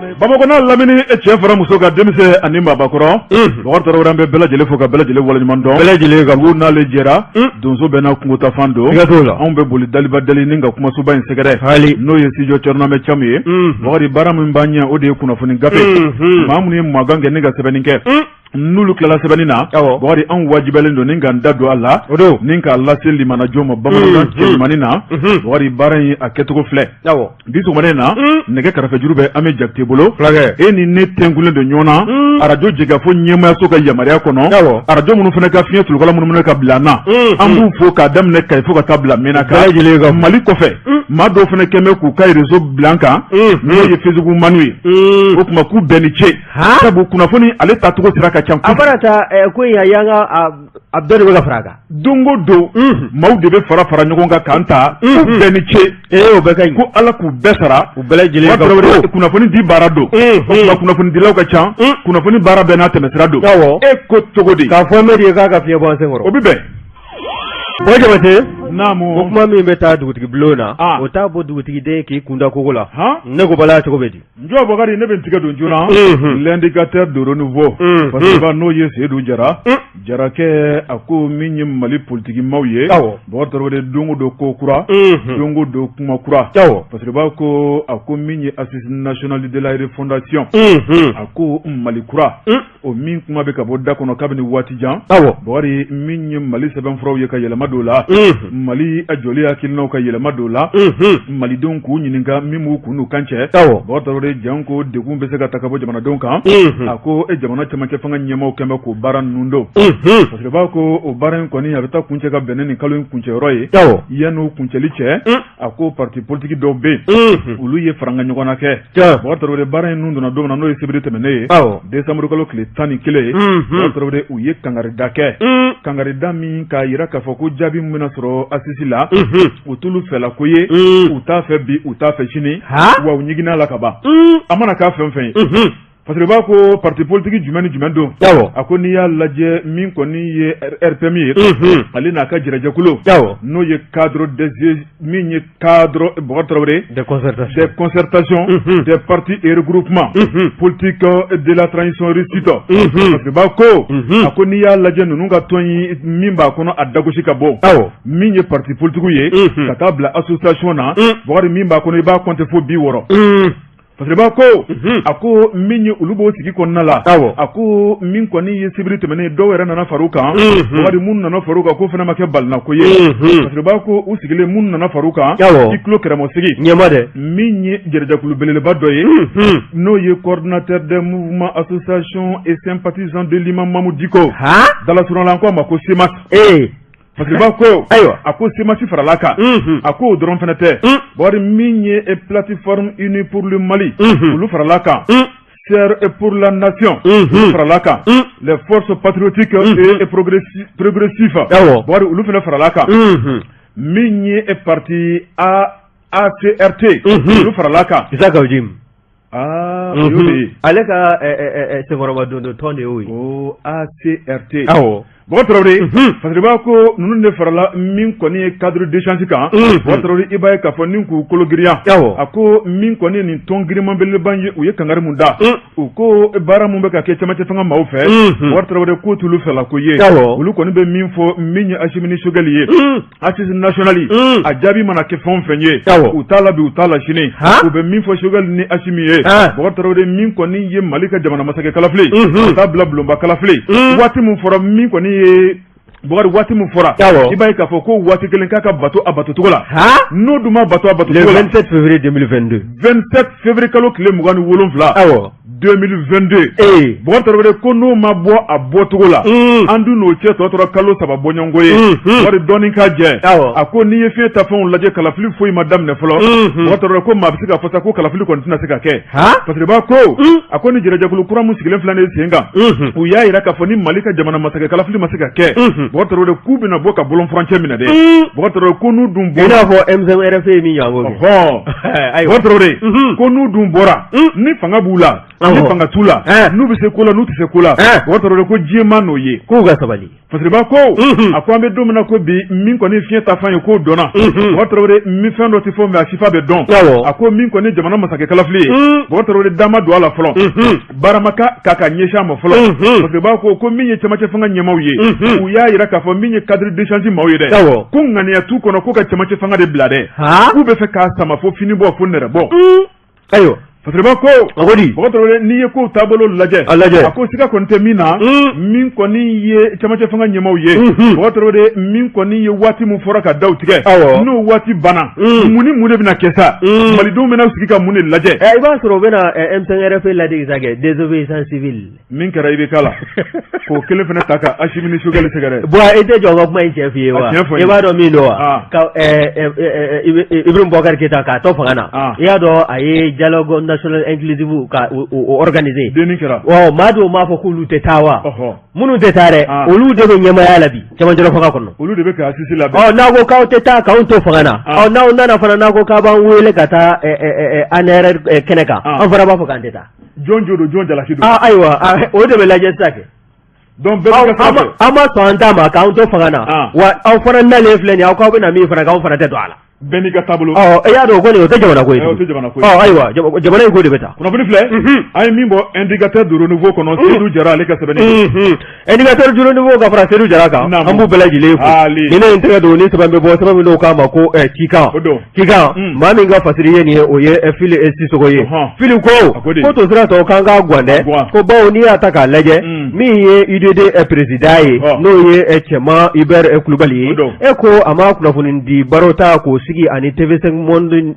Babakona lamini e cɛ fara muso ka denmisɛn ani maabakɔrɔ Bakari an bɛ bɛɛ lajɛlen fo ka bɛɛ lajɛlen waleɲuman dɔn. Bɛɛ lajɛlen ka n'u n'ale jɛra donso bɛɛ n'a kungotafan don. Anw bɛ boli daliba dali ni ka kumasoba in sɛgɛrɛ n'o ye studio Cɔrɔnamɛ Camu ye. Bakari baara min b'an ɲɛ o de ye kunnafoni gafe. Maa minnu ye mankan kɛ ne ka sɛbɛnni kɛ. N'olu tilala sɛbɛnni na Bakari anw wajibiyalen don ni ka n da don a la ni k'a lase limanajo ma bamanankan cɛɲumanin na Bakari baara in a kɛcogo filɛ. Bi sɔgɔmada in na nɛgɛ kɛrɛfɛjuru bɛ Ami Jakite bolo e ni ne tɛnkulen don ɲɔgɔn na arajo jɛgɛfo ɲɛmayaso ka yamaruya kɔnɔ arajo minnu fana ka fiɲɛ tulukala minnu fana ka bila an na an b'u fo k'a daminɛ Kayi fo ka taa bila Menaka Mali kɔfɛ maa dɔw fana kɛn bɛ k'u ka réseau bila an kan n'o ye Facebook manu ye o tuma k'u bɛɛ ni ce sabu kunnafoni ale tacogo sira ka ca a fara ta ko in yanga a bɛɛ de bɛ ka fara a kan don o don maaw de bɛ fara ɲɔgɔn kan k'an ta k'u bɛɛ ni ce o bɛɛ ka ɲi ko Ala k'u bɛɛ sara u bɛɛ lajɛlen ka kunnafoni di baara don kunnafoni dilaw ka ca kunnafoni baara bɛɛ n'a tɛmɛsira don e ko cogo di k'a fɔ Mɛdi ye k'a ka fiɲɛ bɔ an sen kɔrɔ o bi bɛn o Jabate naamu o kuma min bɛ taa dugutigi bulon na o t'a bɔ dugutigiden k'i kunda kogo la ne ko bala cogo bɛ di njɔ Bakari ne bɛ n tigɛ don joona l'indicateur de renouveau parce que n'o ye Seydou Jara Jarakɛ a ko min ye Mali politique maaw ye Bakari don o don ko kura don o don kuma kura parce que b'a ko a ko min ye Assise nationale de la refondation a ko Mali kura o min kuma bɛ ka bɔ da kɔnɔ kabini waati jan Bakari min ye Mali sɛbɛnfuraw ye ka yɛlɛma don la Mali a jɔli hakilinaw ka yɛlɛma don la malidenw k'u ɲininka min b'u kun n'u kan cɛ Bakari jan ko degun bɛ se ka ta ka bɔ jamanadenw kan a ko jamana cɛmancɛ fanga ɲɛmaaw kɛn bɛ k'o baara ninnu don parce que b'a ko o baara in kɔni a bɛ taa kuncɛ ka bɛn ni kalo in kuncɛyɔrɔ ye yan'o kuncɛli cɛ a ko parti politique dɔw bɛ yen olu ye faranga ɲɔgɔnna kɛ Bakari baara in nun donna don min na n'o ye sibiri tɛmɛnen ye décembre kalo tile 11 Bakari u ye kangarida kɛ kangarida min k'a yira k'a fɔ ko jaabi min bɛna sɔrɔ Assise la u t'olu fɛla ko ye u t'a fɛ bi u t'a fɛ sini wa u ɲiginna la ka ban a mana k'a fɛn fɛn ye parce que b'a ko parti politique jumɛn ni jumɛn don a ko n'i y'a lajɛ min kɔni ye RPM ye ale n'a ka jirajɛkulu n'o ye cadre min ye cadre Bakari des concertations des partis et regroupements politiques de la transition réussite parce que b'a ko a ko n'i y'a lajɛ ninnu ka tɔn yi min b'a kɔnɔ a dagosi ka bɔ min ye parti politique ye ka taa bila association na Bakari min b'a kɔnɔ i b'a compter fo 60 parce que b'a ko a ko min ye olu b'o sigi kɔnɔna la a ko min kɔni ye sibiri tɛmɛnen dɔw yɛrɛ nana far'u kan Bakari mun nana far'u kan ko fana ma kɛ balinako ye parce que b'a ko u sigilen mun nana far'u kan i tulo kɛrɛmɔsigi ɲɛma dɛ min ye jɛrɛjɛkulu belebeleba dɔ ye n'o ye coordinateur des mouvements associations et sympathisants de l'imam Mamou Diko dalasurala ko a ma ko SEMAS parce que b'a ko a ko SEMAS farala kan a ko o dɔrɔn fana tɛ Bakari min ye plateforme unie pour le Mali olu farala kan Serre pour la nation olu farala kan les forces patriotiques et progressifs Bakari olu fana farala kan min ye parti ACRT olu farala kan Isaka Ojim ale ka senkɔrɔba don tɔn de y'o ye o ACRT Bakari parce que b'a ko ninnu de farala min kɔni ye cadre d'échange kan Bakari i b'a ye k'a fɔ nin k'u kolo girinya a ko min kɔni ye nin tɔn giriman belebeleba ye u ye kangari mun da u ko baara mun bɛ ka kɛ cɛmancɛ fanga maaw fɛ Bakari ko t'olu fɛla ko ye olu kɔni bɛ min fɔ min ye Assimi Sogɛli ye Assise nationale a jaabi mana kɛ fɛn o fɛn ye u t'a la bi u t'a la sini u bɛ min fɔ Sogɛli ni Assimi ye Bakari min kɔni ye Mali ka jamana masakɛ kalafili ka taa bila bulonba kalafili waati min fɔra min kɔni Bakari waati min fɔra i b'a ye k'a fɔ ko waati kelen k'a ka bato a bato cogo la n'o dun ma bato a bato cogo la 27 février 2022 27 février kalo tile 27 2022 Bakari ko n'o ma bɔ a bɔ cogo la an dun n'o cɛ tɔ tora kalo 3 bɔɲɔgɔnko ye Bakari dɔɔni ka jɛ a ko n'i ye fiɲɛ ta fɛnw lajɛ kalafili foyi ma daminɛ fɔlɔ Bakari ko maa bɛ se k'a fɔ sa ko kalafili kɔni tɛna se ka kɛ parce que b'a ko a ko ni jɛrɛjɛkulu kura mun sigilen filɛ nin ye sen kan u y'a yira k'a fɔ ni Mali ka jamana masakɛ kalafili ma se ka kɛ Bakari k'u bɛna bɔ ka bolon furancɛ minɛ dɛ Bakari ko n'u dun bɔra i n'a fɔ MZRF ye min ɲango Bakari ko n'u dun bɔra ni fanga b'u la ni fanga tula nu bi se kula nu ti se kula wato ro ko jema no ye ko ga sabali fasriba ko akwambe domina ko bi min ko ni fieta fanyo ko dona wato ro mi fendo ti fo me asifa be don ako min ko ni jamana masake kala fli wato ro dama do ala folo baramaka kaka nyesha mo folo fasriba ko min ye chama fanga nyema ye u ya ira ka fo min ye cadre de change mawye de ko ngani ya tu ko no ko ka chama fanga de blade ku be fe ka sama fo fini bo fo nere bo ayo fasriba ko agodi botoro ni ye ko tabolo laje ako sika konte mina min ko ni ye chama fanga nyemaw ye botoro de min ko ni ye wati mu fora ka dawtige no wati bana muni bina kesa mali do mena sika muni laje iba soro bena MTRF la de zage désobéissance civile min kara ibe kala ko kele fena taka ashimini sugale segare bo ete jonga kuma chef ye wa iba do mi do ka Ibrahim Bokar Keita ka to fangana ya do aye dialogue national inclusive ka organiser deni kera mado ma fa kulu tetawa munu tetare olu de be nyama ya labi chama joro fanga kono olu de be ka asisi labi nago ka teta ka unto fangana nago nana fana nago ka ban wele kata anere keneka an fara ba fa kan teta jonjo la kido aywa o de be la jestake donc be ka ama so anta ma ka unto fangana wa an fara na le fleni aw ka be na mi fara ka fara teto ala beni ka tablo ya do ko ne o te jamana ko aywa jamana ko de beta kuna bini fle ay mimbo indicateur de renouveau kono Seydou Jara le ka sebeni indicateur de renouveau ka fara Seydou Jara ka ambu belaji le ko ni ne intérêt do ni sabambe bo sabambe do ka ma ko kika ma mi ga fasiri ye ni o ye fili esi so ye fili ko to sira to kan ga gwande ko ba oni ataka leje mi ye UDD president ye no ye chema Iber Kulubali ko ama kuna fundi barota ko sigi ani TV5 monde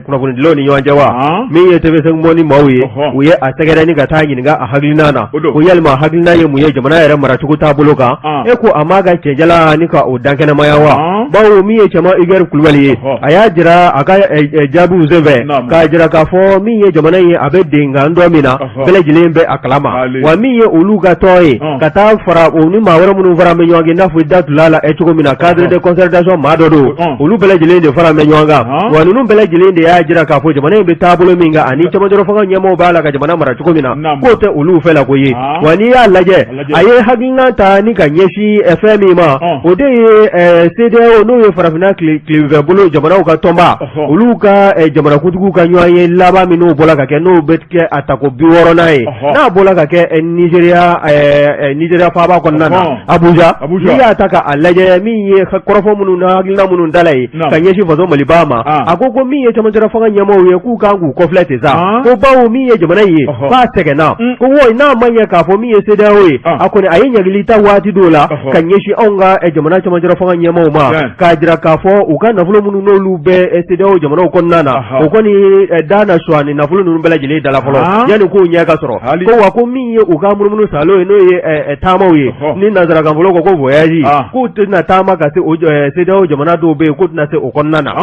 kuna fundi lo ni ywanjawa mi ye TV5 monde mawye uye asagara ni gata yin ga haglina na ko yalma haglina ye muye jamana yare maratu ta buloka ko ama ga cejala ni ka o dankena mayawa bawo mi ye chema Iber Kulubali aya jira aka jabu zeve ka jira ka fo mi ye jamana ye abe dinga ndo mina bele jilembe akalama wa mi ye uluga toy kata fara oni mawara munu fara me nyange na fu datulala etugo mina cadre de concertation madodo ulu bele jilende fara me nyanga wa nunu bele jilende ya jira ka fo jamana be tabulo minga ani chama joro fanga nyamo bala ka jamana mara tugo mina ko te ulu fela ko ye wani ya laje aye haginga ta ni ka nyeshi FM ma ode CDO no ye fara fina clive bolo jamana ka tomba ulu ka jamana kutugu ka nyaye laba minu bola ka ke no betke atako biworo nae na bola ka ke Nigeria fa ba konna Abuja ni ya taka alaje mi ye korofo munu na gilna munu dalai kanye shi fazo malibama agogo mi ye chama jara fanga nyamo ye ku kangu ko flete za ko bawo mi ye jamana ye fa tege na ko wo na manya ka fo mi ye seda we akone ayenya gilita wati dola kanye shi onga jamana chama jara fanga nyamo ma ka jira ka fo uganda fulo munu no lube seda o jamana ko nana o ko ni dana swani na fulo nunu bela jile dala folo yani ko nya ka soro ko wa ko mi ye uga munu salo no ye tamawe ni nazara kan fulo ko voyage ko tuna tama ka se o seda o jamana do be ko tuna se o konnana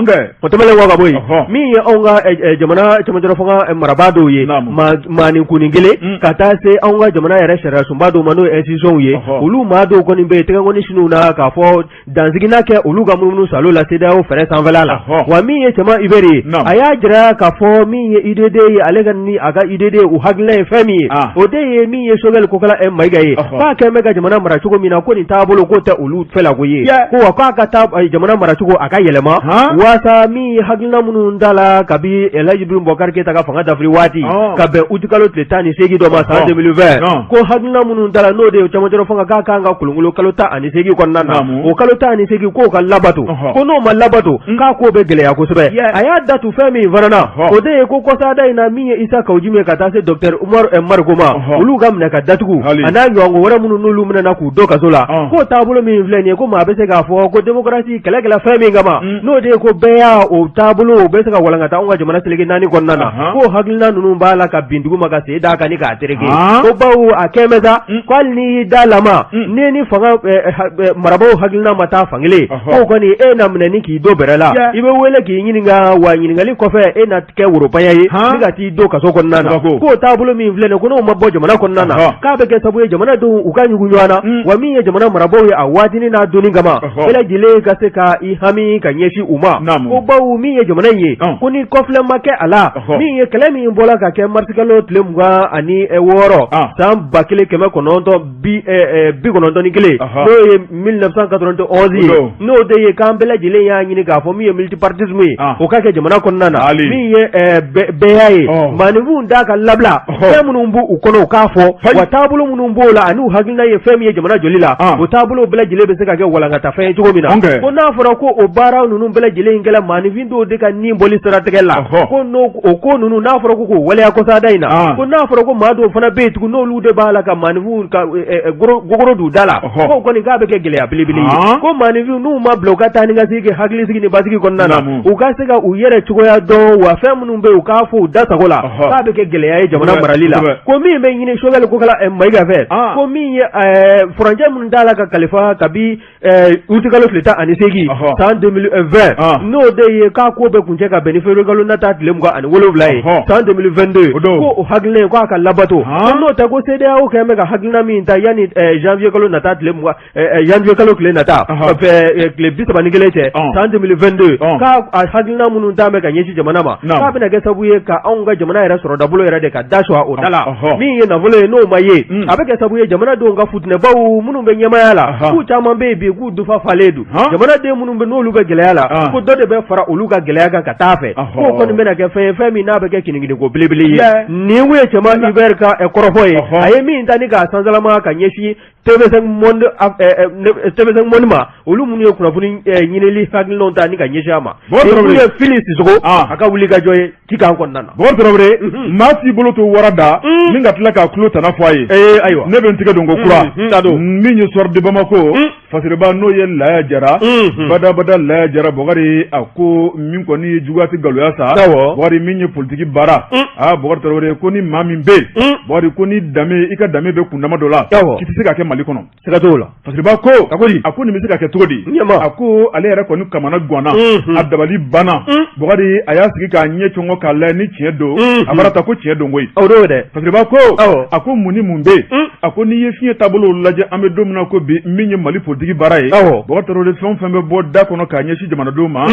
ko to mele waga boy mi ye onga jamana chama jara fanga marabado ye ma ni kuningile kata se onga jamana yare shara sumbado mano esison ye ulu mado ko ni be te ngoni shinu na ka fo danzigina ke ulu ga munu salo la seda o fere sanvalala wa mi ye chama iberi aya jira ka fo mi ye idede ye alegan ni aga idede u hagle fami o de ye mi ye sogel ko kala mai ga ye ka ke mega jamana marachugo mina ko ni tabolo ko ta ulu fela ko ye ko wa ka ta jamana marachugo aka yelema wasa mi haglina munu ndala kabi Elaji Ibrahim Bokar Keita ka fanga dafri wati kabe utikalo tletani segi do ma sa 2020 ko haglina munu ndala no de chama joro fanga ka kanga kulungulo kalota ani segi ko nana o kalota ani segi ko ka labato ko no ma labato ka ko be gele ya ko sebe aya datu femi varana o de ko ko sa dai na mi isa ka ujime ka ta se Dr Umar Margoma ulu gam na ka datugu ana yongo wara munu no lumna na ku do ka sola ko tabulo mi vleni ko ma be se ga fo ko democracy kala kala femi ngama no de ko beya o tabulo be se ka walanga ta onga jamana selege nani ko nana ko haglina nunu bala ka bindugu maka se da ka ni ka terege ko bawu akemeza kwal ni dalama ne ni fanga marabo haglina mata fangile ko ni na mnani ki do berala ibe wele ki nyininga wa nyiningali ko fe na ke Europa yayi ni ga ti do ka so ko nana ko tabulo mi vleni ko no mabbo jamana ko nana ka be ke sabu jamana do ukanyu gunywana wa mi jamana marabo ya awati ni na duni gama ila jile ka se ka i hami ka nyeshi uma ko bawu min ye jamana ye ko ni kɔfilɛ ma kɛ a la min ye kɛlɛ min bɔla ka kɛ marsikalo tile 26 san 1991 n'o ye 1991 ye n'o de ye k'an bɛɛ lajɛlen y'a ɲini k'a fɔ min ye multipartisme ye o ka kɛ jamana kɔnɔna na min ye bɛɛya ye maanifinw da ka labila fɛn minnu b'u u kɔnɔ u k'a fɔ wa taabolo minnu b'o la ani u hakilina ye fɛn min ye jamana joli la o taabolo bɛɛ lajɛlen bɛ se ka kɛ walankata fɛn ye cogo min na ko n'a fɔra ko o baara ninnu bɛɛ lajɛlen kɛla maanifin dɔw de ka nin bɔli siratigɛ la ko o ko ninnu n'a fɔra ko k'o waleya kɔsada in na ko n'a fɔra ko maa dɔw fana bɛ yen tugun n'olu de b'a la ka maanifinw ka gogoro d'u da la ko kɔni k'a bɛ kɛ gɛlɛya belebele ye ko maanifin n'u ma bila u ka taa ni ka sigi kɛ hakilisigi ni basigi kɔnɔna na u ka se ka u yɛrɛ cogoya dɔn wa fɛn minnu bɛ yen u k'a fɔ u da sago la k'a bɛ kɛ gɛlɛya ye jamana marali la ko min bɛ ɲini Choguel Kokala Mayiga fɛ ko min ye furancɛ minnu t'a la ka kalifa kabi uti kalo tile 18 san 2020 n'o de ye k'a ko bɛ kuncɛ ka bɛn ni février kalo nata tile 27 ye san 2022 ko o hakilina ye ko a ka labato n'o tɛ ko CEDEAO kɛlen bɛ ka hakilina min ta yanni janvier kalo nata tile janvier kalo tile nata tile 31 cɛ san 2022 k'a hakilina minnu t'a bɛ ka ɲɛsin jamana ma k'a bɛna kɛ sababu ye ka anw ka jamana yɛrɛ sɔrɔ dabolo yɛrɛ de ka dasɔn o da la min ye nafolo ye n'o ma ye a bɛ kɛ sababu ye jamanadenw ka futinɛbaw minnu bɛ ɲɛmaya la k'u caman bɛ yen bi k'u dufa falen don jamanaden minnu bɛ n'olu bɛ gɛlɛya la ko dɔ de bɛ fara olu ka gɛlɛya kan ka taa fɛ k'o kɔni bɛna kɛ fɛn ye fɛn min n'a bɛ kɛ kinikininko belebele ye nin kun ye cɛman Hubert ka kɔrɔfɔ ye a ye min ta ni k'a sansalama ka ɲɛsin TV5 Monde ma olu minnu ye kunnafoni ɲinili hakilinaw ta ni ka ɲɛsin a ma olu ye Fili Sisoko a ka wuli ka jɔ ye Cikan kɔnɔna na Bɔbɔ Tarawele maa t'i bolo to warada min ka tila k'a tulo tana fɔ a ye ayiwa ne bɛ n tigɛ don ko kura min ye sɔrɔ de Bamako Fasiriba n'o ye Laya Jara badabada Laya Jara Bɔkari a ko min kɔni ye juguya tɛ nkalontigiya sa Bɔkari min ye politiki baara Bɔkari Tarawele ko ni maa min bɛ yen Bɔkari ko ni danbe i ka danbe bɛ kundama dɔ la k'i tɛ se ka kɛ Mali kɔnɔ siga t'o la Fasiriba ko a ko nin bɛ se ka kɛ cogo di a ko ale yɛrɛ kɔni kamana ganna a dabali banna Bɔkari a y'a sigi k'a ɲɛ cɔngɔ k'a lajɛ ni tiɲɛ don a bara ta ko tiɲɛ don koyi Fasiriba ko a ko mun ni mun bɛ yen a ko n'i ye fiɲɛ taabolo lajɛ an bɛ don min na ko bi min ye Mali politiki baara ye Bɔkari Tarawele fɛn o fɛn bɛ bɔ da kɔnɔ k'a ɲɛsin jamanadenw ma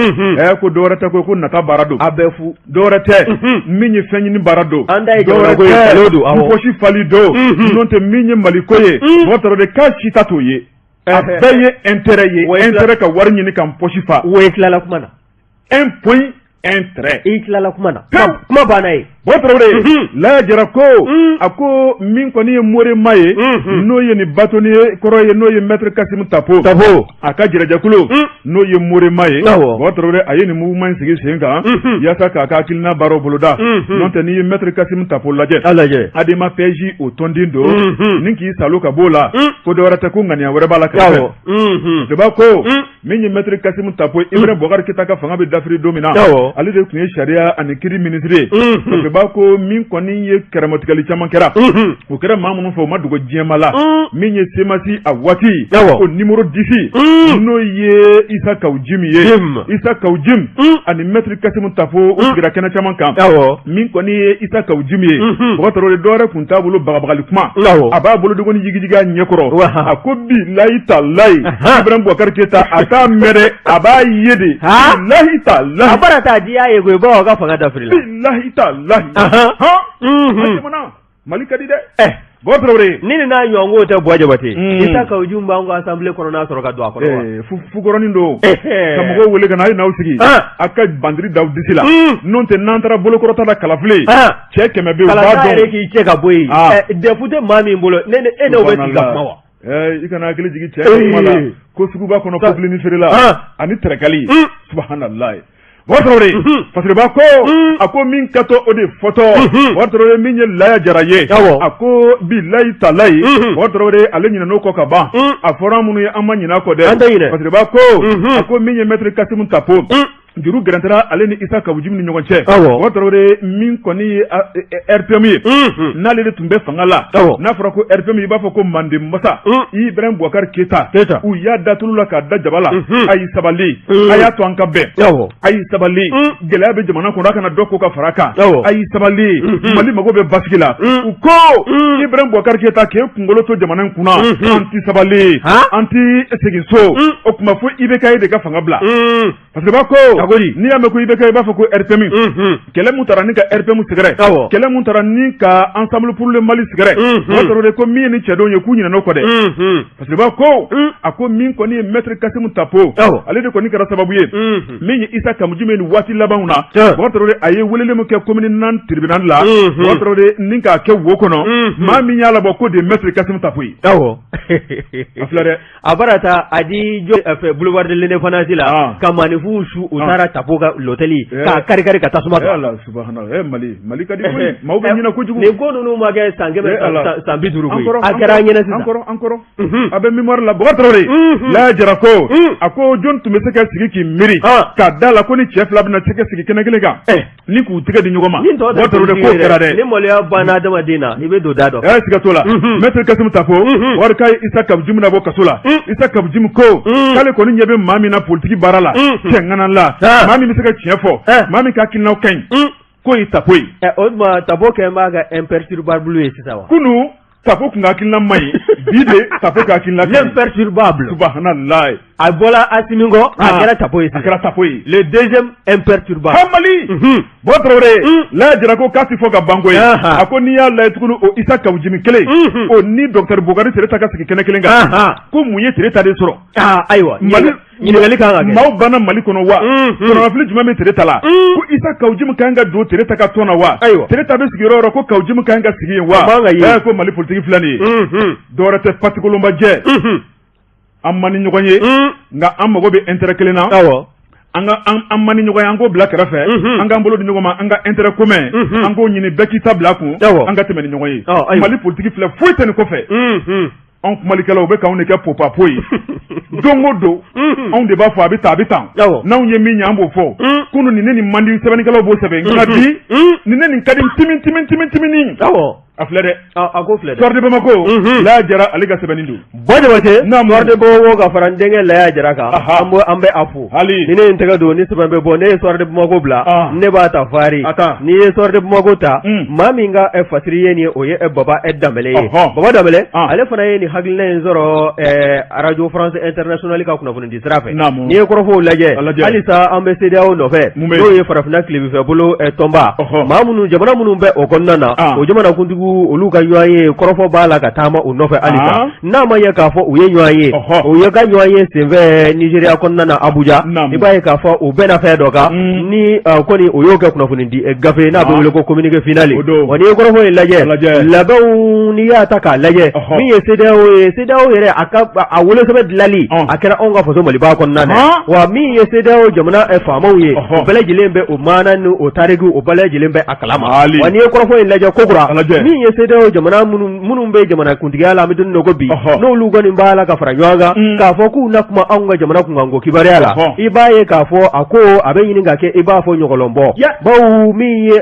ko dɔwɛrɛ tɛ ko nata baara don a bɛɛ fu dɔwɛrɛ tɛ min ye fɛn ɲini baara don dɔwɛrɛ tɛ poche fali don n'o tɛ min ye Mali ko ye Bɔkari Tarawele k'a si ta t'o ye a bɛɛ ye intérêt ye intérêt ka wari ɲini ka poche fa o ye tilala kuma na un point intérêt i tilala kuma na kuma banna ye Bɔkari Tarawele Laya Jara ko a ko min kɔni ye Morema ye n'o ye nin batoni kɔrɔ ye n'o ye Maître Kassim Tapo a ka jɛrɛjɛkulu n'o ye Morema ye Bɔkari Tarawele a ye nin mouvement in sigi sen kan yaasa k'a ka hakilina baaraw boloda n'o tɛ n'i ye Maître Kassim Tapo lajɛ Adema PJ o tɔnden don ni k'i salo ka b'o la ko dɔwɛrɛ tɛ ko ŋaniya wɛrɛ b'a la kɛrɛfɛ Fasiriba ko min ye Maître Kassim Tapo Ibrahima Boubacar Keita ka fanga bɛ dafiri don min na ale de tun ye sariya ani kiiri ministre ye b'a ko min kɔni ye kɛrɛmatigɛli caman kɛra o kɛra maa minnu fɛ o ma dogo diɲɛma la min ye semasi a waati o numéro 10 n'o ye Isa Kawujim ye Isa Kawujim ani Maître Kassim Tapo o sigira kɛnɛ caman kan min kɔni ye Isa Kawujim ye Bɔkari Tarawele dɔwɛrɛ kun t'a bolo bagabagali kuma a b'a bolo dogoni yigijiga ɲɛkɔrɔ a ko bilahi talahi Ibrahima Boubacar Keita a t'a mɛn dɛ a b'a ye de bilahi talahi a bara t'a di y'a ye koyi bawo ka fanga dafiri la bilahi talahi jamana Mali ka di dɛ Bɔkari Tarawele ni nin n'a ɲɔgɔnko tɛ Buwa Jabate Isa Kawujim b'anw ka assemblée kɔnɔ n'a sɔrɔ ka don a kɔnɔ wa fukɔrɔnin don ka mɔgɔw wele ka na a ye n'aw sigi a ka bandiri da disi la n'o tɛ n'an taara bolokɔrɔta la Kalafile cɛ 100 bɛ yen u b'a dɔn kalata yɛrɛ k'i cɛ ka bɔ yen defu tɛ maa min bolo e n'o bɛ sigi ka kuma wa i kana hakili jigin cɛ kuma la ko suguba kɔnɔ popiline feerela ani tɛrɛkali subhanallah Bɔkari Tarawele Fasiriba ko a ko min ka to o de fɔtɔ Bɔkari Tarawele min ye Laya Jara ye a ko bilahi talahi Bɔkari Tarawele ale ɲinɛn'o kɔ ka ban a fɔra minnu ye an ma ɲinɛ a kɔ dɛ Fasiriba ko a ko min ye Maître Kassim Tapo juru garantera ale ni Isa Kabujim ni ɲɔgɔn cɛ o Tarawele min kɔni RPM ye n'ale de tun bɛ fanga la n'a fɔra ko RPM i b'a fɔ ko Manden masa Ibrahim Boubacar Keita u y'a datulu la k'a da jaba la a y'i sabali a y'a to an ka bɛn a y'i sabali gɛlɛya bɛ jamana kɔnɔ a kana dɔ ko ka fara kan a y'i sabali Mali mago bɛ basigi la u ko Ibrahim Boubacar Keita k'e kunkolo to jamana in kunna an ti sabali an ti segin so o tuma fo IBK de ka fanga bila parce que b'a ko n'i y'a mɛn ko IBK i b'a fɔ ko RPM kɛlɛ mun taara ni ka RPM sɛgɛrɛ kɛlɛ mun taara ni ka Ensemble pour le Mali sɛgɛrɛ o y'a sɔrɔ de ko min ye ni cɛdenw ye k'u ɲinɛn'o kɔ dɛ parce que b'a ko a ko min kɔni ye Maître Kasimu Tapo ale de kɔni kɛra sababu ye min ye Isa Kabujim ye nin waati labanw na o y'a sɔrɔ de a ye weleli min kɛ commune 4 tribunal la o y'a sɔrɔ de ni k'a kɛ wo kɔnɔ maa min y'a labɔ ko de Maître Kasimu Tapo ye a filɛ dɛ a bara taa a di boulevard de l'Indépendance la ka manifu su u taara Tapo ka l'hôtel k'a kari ka tasuma ta Allah subhanallah Mali ka di koyi maaw bɛ ɲinɛ kojugu nin ko ninnu ma kɛ san 100 san 50 koyi a kɛra an ɲɛna sisan encore a bɛ mémoire la Boubacar Traoré Laya Jara ko a ko jɔn tun bɛ se ka sigi k'i miiri k'a da la ko ni cɛ fila bɛna se ka sigi kɛnɛ kelen kan ni k'u tigɛ di ɲɔgɔn ma Boubacar Traoré k'o kɛra dɛ ni maloya banna adamaden na i bɛ don da dɔ siga t'o la Maître Kasimu Tapo wari k'a ye Isa Kabujim labɔ kaso la Isa Kabujim ko k'ale kɔni ɲɛ bɛ maa min na politique baara la cɛŋana la maa min bɛ se ka tiɲɛ fɔ maa min ka hakilinaw ka ɲi ko ye Tapo ye o tuma Tapo kɛ n b'a ka imperturbable ye sisan wa kunu Tapo kun ka hakilina man ɲi bi de Tapo ka hakilina ka ɲi l'imperturbable subhanallah a bɔra Assimi kɔ a kɛra Tapo ye le deuxième imperturbable Mali Boubacar Traoré Laya Jara ko k'a ti fɔ ka ban koyi a ko n'i y'a lajɛ tuguni o Isa Kabujim kelen o ni Docteur Bokari Tere ta ka sigi kɛnɛ kelen kan ko mun ye Tere ta de sɔrɔ ayiwa ɲininkali kan ka kɛ maaw banna Mali kɔnɔ wa kɔnɔnafili jumɛn bɛ Tere ta la ko Isa Kabujim kan ka don Tere ta ka tɔn na wa Tere ta bɛ sigi yɔrɔ o yɔrɔ ko Kabujim kan ka sigi yen wa ko Mali politique filɛ nin ye dɔwɛrɛ tɛ patikolonba jɛ an man ni ɲɔgɔn ye nka an mago bɛ intérêt kelen na an man ni ɲɔgɔn ye an k'o bila kɛrɛfɛ an k'an bolo di ɲɔgɔn ma an ka intérêt commun an k'o ɲini bɛɛ k'i ta bila a kun an ka tɛmɛ ni ɲɔgɔn ye Mali politique filɛ foyi tɛ nin kɔfɛ anw kumalikɛlaw u bɛ k'anw de kɛ popapo ye don o don anw de b'a fɔ a bɛ tan n'anw ye min ɲɛ an b'o fɔ kunu nin ne nin man di sɛbɛnnikɛlaw b'o sɛbɛn nka bi nin ne nin ka di timin a filɛ dɛ a ko filɛ dɛ Soir de Bamako Laya Jara ale ka sɛbɛnni don Jabate Soir de Bamako ka fara n denkɛ Laya Jara kan an bɛ a fo ni ne ye n tɛgɛ don ni sɛbɛn bɛ bɔ ne ye Soir de Bamako bila ne b'a ta fari n'i ye Soir de Bamako ta maa min ka fasiri ye nin ye o ye Baba Danbɛlɛ ye Baba Danbɛlɛ ale fana ye nin hakilina in sɔrɔ Radio France Internationale ka kunnafoni di sira fɛ n'i ye kɔrɔfɔw lajɛ halisa an bɛ CEDEAO nɔfɛ n'o ye farafinna tilebinfɛ bolo tɔnba maa minnu jamana minnu bɛ o kɔnɔna na o jamanakuntigi olu ka ɲɔgɔn ye kɔrɔfɔ b'a la ka taama u nɔfɛ halisa n'a ma ye k'a fɔ u ye ɲɔgɔn ye u ye ka ɲɔgɔn ye senfɛ Nigeria kɔnɔna na Abuja i b'a ye k'a fɔ u bɛna fɛn dɔ kan ni kɔni o y'o kɛ kunnafoni di gafe n'a bɛ wele ko communiqué final wa n'i ye kɔrɔfɔ in lajɛ labɛnw n'i y'a ta k'a lajɛ min ye CEDEAO yɛrɛ a wolosɛbɛn dilali a kɛra anw ka faso Maliba kɔnɔna na wa min ye CEDEAO jamana faamaw ye o bɛɛ lajɛlen bɛ o maana ni o tariku o bɛɛ lajɛlen bɛ a kalama wa n'i ye kɔrɔfɔ in lajɛ kokura min ye CEDEAO jamana minnu bɛ jamana kuntigiya la an bɛ don ko bi n'olu kɔni b'a la ka fara ɲɔgɔn kan k'a fɔ k'u na kuma anw ka jamana kunkanko kibaruya la i b'a ye k'a fɔ a ko a bɛ ɲini ka kɛ i b'a fɔ ɲɔgɔlɔnbɔ bawo min ye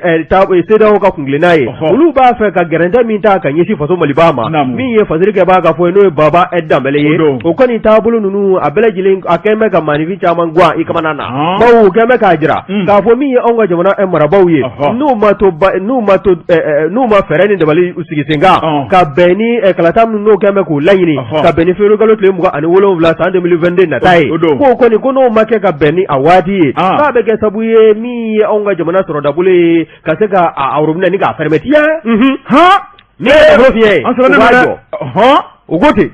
CEDEAO ka kungilenna ye olu b'a fɛ ka gɛrɛntɛ min ta ka ɲɛsin faso Maliba ma min ye fasirikɛ b'a ka fɔ n'o ye Baba Danbɛlɛ ye o kɔni taabolo ninnu a bɛɛ lajɛlen a kɛn bɛ ka manifin caman guwan i kamana na bawo o kɛn bɛ k'a jira k'a fɔ min ye anw ka jamana marabaaw ye n'u ma fɛɛrɛ ni dabali sigi sen kan ka bɛn ni kalata minnu n'o kɛn bɛ k'u laɲini ka bɛn ni février kalo tile 27 san 2022 nata ye k'o kɔni ko n'o ma kɛ ka bɛn ni a waati ye k'a bɛ kɛ sabu ye min ye anw ka jamana sɔrɔ dabolo ye ka se ka a robinet ni k'a fermer ni ye o ko ten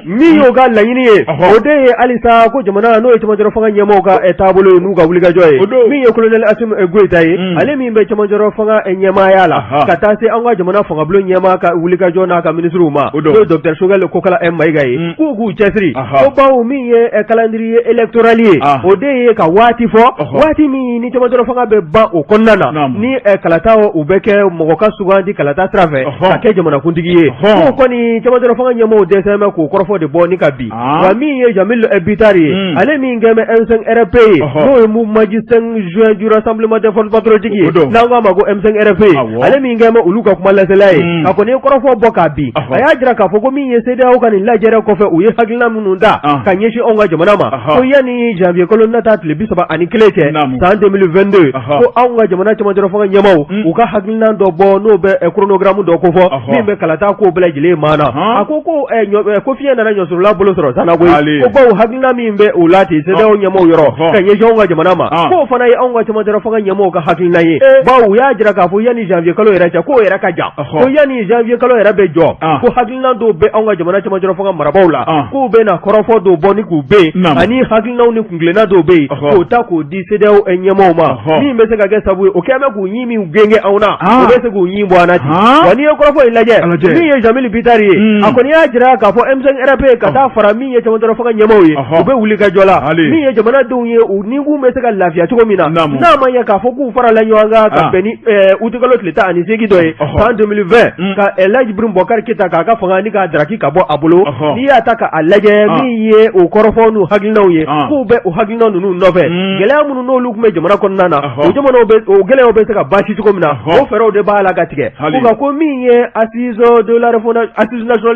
min y'o ka laɲini ye o de ye halisa ko jamana n'o ye cɛmancɛrɛ fanga ɲɛmɔgɔw ka taabolo ye n'u ka wulikajɔ ye min ye colonel Assimi Goïta ye ale min bɛ cɛmancɛrɛ fanga ɲɛmaaya la ka taa se an ka jamana fangabulon ɲɛmaa ka wulikajɔ n'a ka ministrew ma n'o ye Dr Choguel Kokala Mayiga ye k'u cɛsiri ko bawo min ye calendrier électoral ye o de ye ka waati fɔ waati min ni cɛmancɛrɛ fanga bɛ ban o kɔnɔna na ni kalata u bɛ kɛ mɔgɔ ka sugandi kalata sira fɛ ka kɛ jamanakuntigi ye k'o kɔni cɛmancɛrɛ fanga ɲɛmɔgɔw dɛsɛmɛ k'o kɔrɔfɔ de bɔ ni ka bi wa min ye Jamilu Bitari ye ale min kɛmɛ M5 RP ye n'o ye Mouvement du 5 juin du Rassemblement des Forces patriotiques ye n'an k'a ma ko M5 RP ale min kɛmɛ olu ka kuma lasela ye a kɔni ye kɔrɔfɔ bɔ k'a bi a y'a jira k'a fɔ ko min ye CEDEAO ka nin lajɛrɛ kɔfɛ u ye hakilina minnu da ka ɲɛsin anw ka jamana ma ko yanni janvier kalo nata tile 31 cɛ san 2022 ko anw ka jamana cɛmancɛ fanga ɲɛmaw u ka hakilina dɔ bɔ n'o bɛ chronogramme dɔ kofɔ min bɛ kalata ko bɛɛ lajɛlen maana a ko ko fiɲɛ nana ɲɔsurula bolo sɔrɔ Sanagoyi ko bawo hakilina min bɛ u la ten CEDEAO ɲɛmaw yɔrɔ ka ɲɛsin anw ka jamana ma k'o fana ye anw ka cɛmancɛ fanga ɲɛmaw ka hakilina ye bawo u y'a jira k'a fɔ yanni janvier kalo yɛrɛ cɛ k'o yɛrɛ ka jan ko yanni janvier kalo yɛrɛ bɛ jɔ ko hakilina dɔw bɛ anw ka jamana cɛmancɛ fanga marabaaw la k'u bɛ na kɔrɔfɔ dɔw bɔ ni k'u ben ani hakilinaw ni kungilenna dɔw bɛ yen k'o ta k'o di CEDEAO ɲɛmaw ma min bɛ se ka kɛ sabu ye o kɛn bɛ k'u ɲi min genge anw na o bɛ se k'u ɲi bɔ an na ten wa n'i ye kɔrɔfɔ in lajɛ min ye Jamilu Bitari ye a kɔni y'a jira k'a fɔ M5 RP ka taa fara min ye cɛmancɛ fanga ɲɛmaw ye u bɛ wuli ka jɔ la min ye jamanadenw ye u ni kun bɛ se ka lafiya cogo min na n'a ma ɲɛ k'a fɔ k'u farala ɲɔgɔn kan ka bɛn ni utikalo tile 18 dɔ ye san 2020 ka Elhaji Ibrahim Boubacar Keita k'a ka fanga ni k'a daraki ka bɔ a bolo n'i y'a ta k'a lajɛ min ye o kɔrɔfɔ n'u hakilinaw ye k'u bɛ o hakilina ninnu nɔfɛ gɛlɛya minnu n'olu tun bɛ jamana kɔnɔna na o gɛlɛyaw bɛ se ka basi cogo min na o fɛɛrɛw de b'a la ka tigɛ nka ko min ye assise nationale de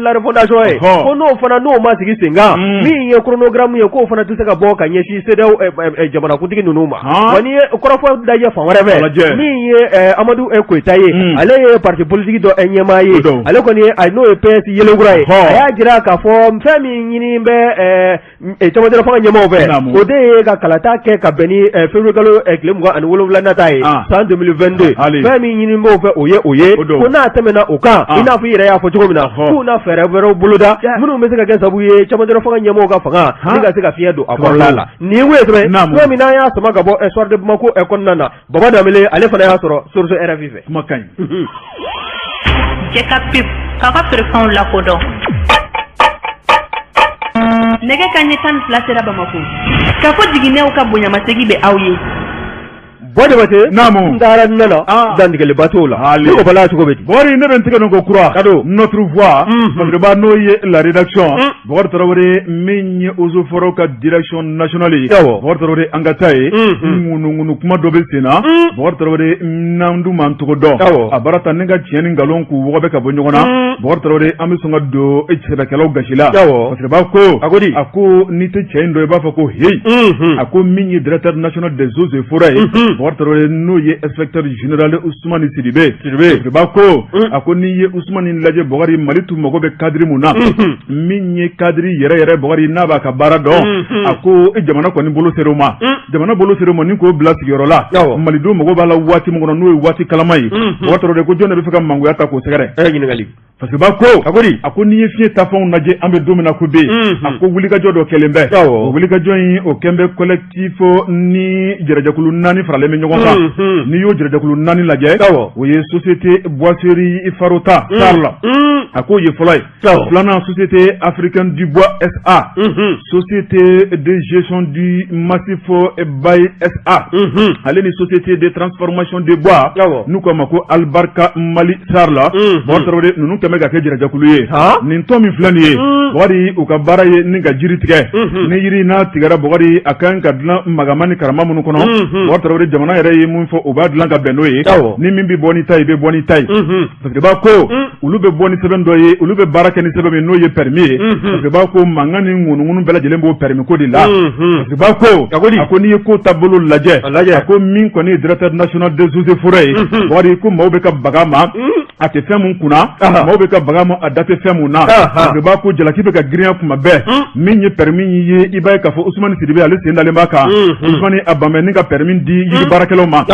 la refondation ye ko n'o fana n'o ma sigi sen kan min ye chronogramme ye k'o fana tɛ se ka bɔ ka ɲɛsin CEDEAO jamanakuntigi ninnu ma wa n'i ye kɔrɔfɔ lajɛ fan wɛrɛ fɛ min ye Amadou Koita ye ale ye parti politique dɔ ɲɛmaa ye ale kɔni n'o ye PS Yelenkura ye a y'a jira k'a fɔ fɛn min ɲini bɛ cɛmancɛ fanga ɲɛmaaw fɛ o de ye ka kalata kɛ ka bɛn ni février kalo tile 27 nata ye san 2022 fɛn min ɲini b'o fɛ o ye ko n'a tɛmɛna o kan i n'a fɔ i yɛrɛ y'a fɔ cogo min na k'u na fɛɛrɛ wɛrɛw boloda minnu bɛ se ka kɛ sabu ye cɛmancɛ fanga ɲɛmaaw ka fanga ni ka se ka fiɲɛ don a kɔrɔla la nin ye wele sɛbɛn fɛn min n'an y'a sama ka bɔ Soir de Bamako kɔnɔna na Baba Danbele ale fana y'a sɔrɔ source RFI fɛ kuma ka ɲi Jɛ ka pip k'a ka feerefɛnw lakodɔn nɛgɛ kanɲɛ 12 sera Bamako k'a fɔ jiginɛw ka bonyamasegin bɛ aw ye Bodebate Namu Ndara Nana Dandigele Batola Niko Bala Chukobeti Bori ne bentike no kokura kado notre voix Madreba no ye la rédaction Bor Traoré Migne Ozo Foroka direction nationale Bor Traoré Angataye ngunu kuma dobe sena Bor Traoré Nandu Mantogo Abarata nenga tieni ngalon ku wobe ka bonyona Bor Traoré amisonga do echeba kala gashila Madreba ko agodi ako nite chendo eba fako hey ako Migne directeur national des eaux et forêts Bortoro no ye inspecteur général Ousmane Sidibé Bako akoni ye Ousmane Laje Bogari Malitu Mogobe kadri muna minye kadri yere Bogari naba ka barado ako jamana ko ni bolo seroma jamana bolo seroma ni ko blast yorola Malidu Mogoba la wati mo no wati kalamai Bortoro de ko jone be fika mangu yata ko segere ngali parce que Bako akoni ye fie tafon naje ambe domina ko be ako wuli ka jodo kelembe wuli ka joyi o kembe collectif ni jerajakulu nani frale ɲɔgɔn kan n'i y'o jɛrɛjɛkulu 4 lajɛ o ye société boiserie Farota Sarla a ko ye fɔlɔ ye filanan société africaine du bois SA société de gestion du massif Bay SA ale ni société de transformation de bois n'u ko ma ko Albarka Mali Sarla Bortoro nunu kɛmɛ ka kɛ jɛrɛjɛkulu ye nin tɔn min filɛ nin ye Bogari u ka baara ye ni ka jiri tigɛ ni yiri n'a tigɛra Bogari a kan ka dilan magama ni karama minnu kɔnɔ Bortoro jamana yɛrɛ ye mun fɔ o b'a dilan ka bɛn n'o ye ni min bɛ bɔ ni ta ye i bɛ bɔ ni ta ye parce que b'a ko olu bɛ bɔ ni sɛbɛn dɔ ye olu bɛ baara kɛ ni sɛbɛn min n'o ye permis ye parce que b'a ko mankan ni ŋunuŋunu bɛɛ lajɛlen b'o permis ko de la parce que b'a ko a ko n'i ye ko taabolo lajɛ a ko min kɔni ye directeur national des eaux et forêts ye Bogari ko maaw bɛ ka baga ma a tɛ fɛn mun kunna maaw bɛ ka baga ma a da tɛ fɛn mun na parce que b'a ko jalaki bɛ ka girinya kuma bɛɛ min ye permis ye i b'a ye k'a fɔ Ousmane Sidibé ale sen dalen b'a kan Ousmane a banbɛ ni ka permis di yiri baarakɛlaw ma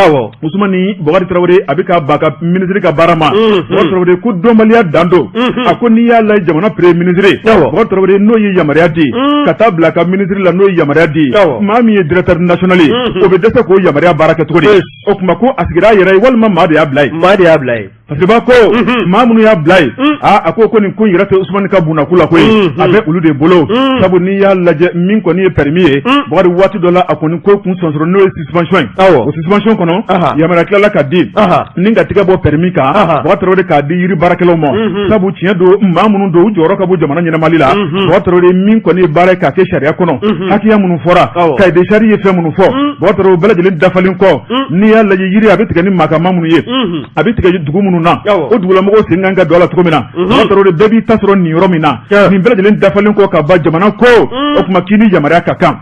Ousmane Bogari Traoré a bɛ ka ba ka ministre ka baara ma Bogari Traoré ko dɔnbaliya dan do a ko n'i y'a lajɛ jamana premier ministre Bogari Traoré n'o ye yamaruya di ka taa bila ka ministre la n'o ye yamaruya di maa min ye directeur national ye o bɛ dɛsɛ k'o yamaruya baara kɛ cogo di o tuma ko a sigira a yɛrɛ ye walima maa de y'a bila ye parce que ba ko mamunu ya blay ako ko ni ko yirate Usman ka buna kula ko abe ulu de bolo sabu ni ya laje min ko ni permis bari wati dola akoni ko kun sonsoro no suspension o suspension kono ya mara kala ka di ninga tiga bo permis ka botro de ka di yiri barakelo mo sabu tiya do mamunu do joro ka bo jamana nyina malila botro de min ko ni baraka ke sharia kono hakiya munu fora kay de sharia fe munu fo botro bela jeli dafalin ko ni ya laje yiri abe tiga ni maka mamunu ye abe tiga dugu munu na o dugula mo singanga dola tukomina botro de bebi tasro ni romina ni bela jeli dafalin ko ka ba jamana ko o kuma kini jamara ka kam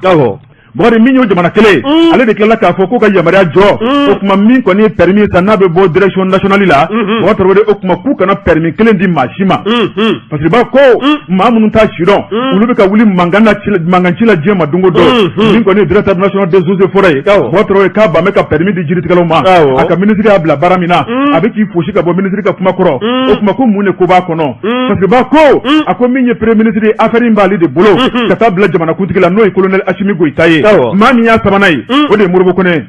bori minyo jamana kele ale de kala ka foko ka yamara jo o kuma min ko ni permis sana be bo direction nationale la o toro de o kuma ku kana permis kele di mashima parce que ba ko mamun ta shiro ulu be ka wuli manganchila jema dungo do min ko ni directeur national des eaux et forêts o toro ka ba me ka permis di jiri tikalo ma aka ministre abla baramina avec il faut ka bo ministre ka kuma koro o kuma ko mune ko ba kono parce que ba ko ako minye premier ministre affaire mbali de bolo ka tabla jamana kutikala no colonel Ashimi Goitaye mani ya sabanai o de murbo kone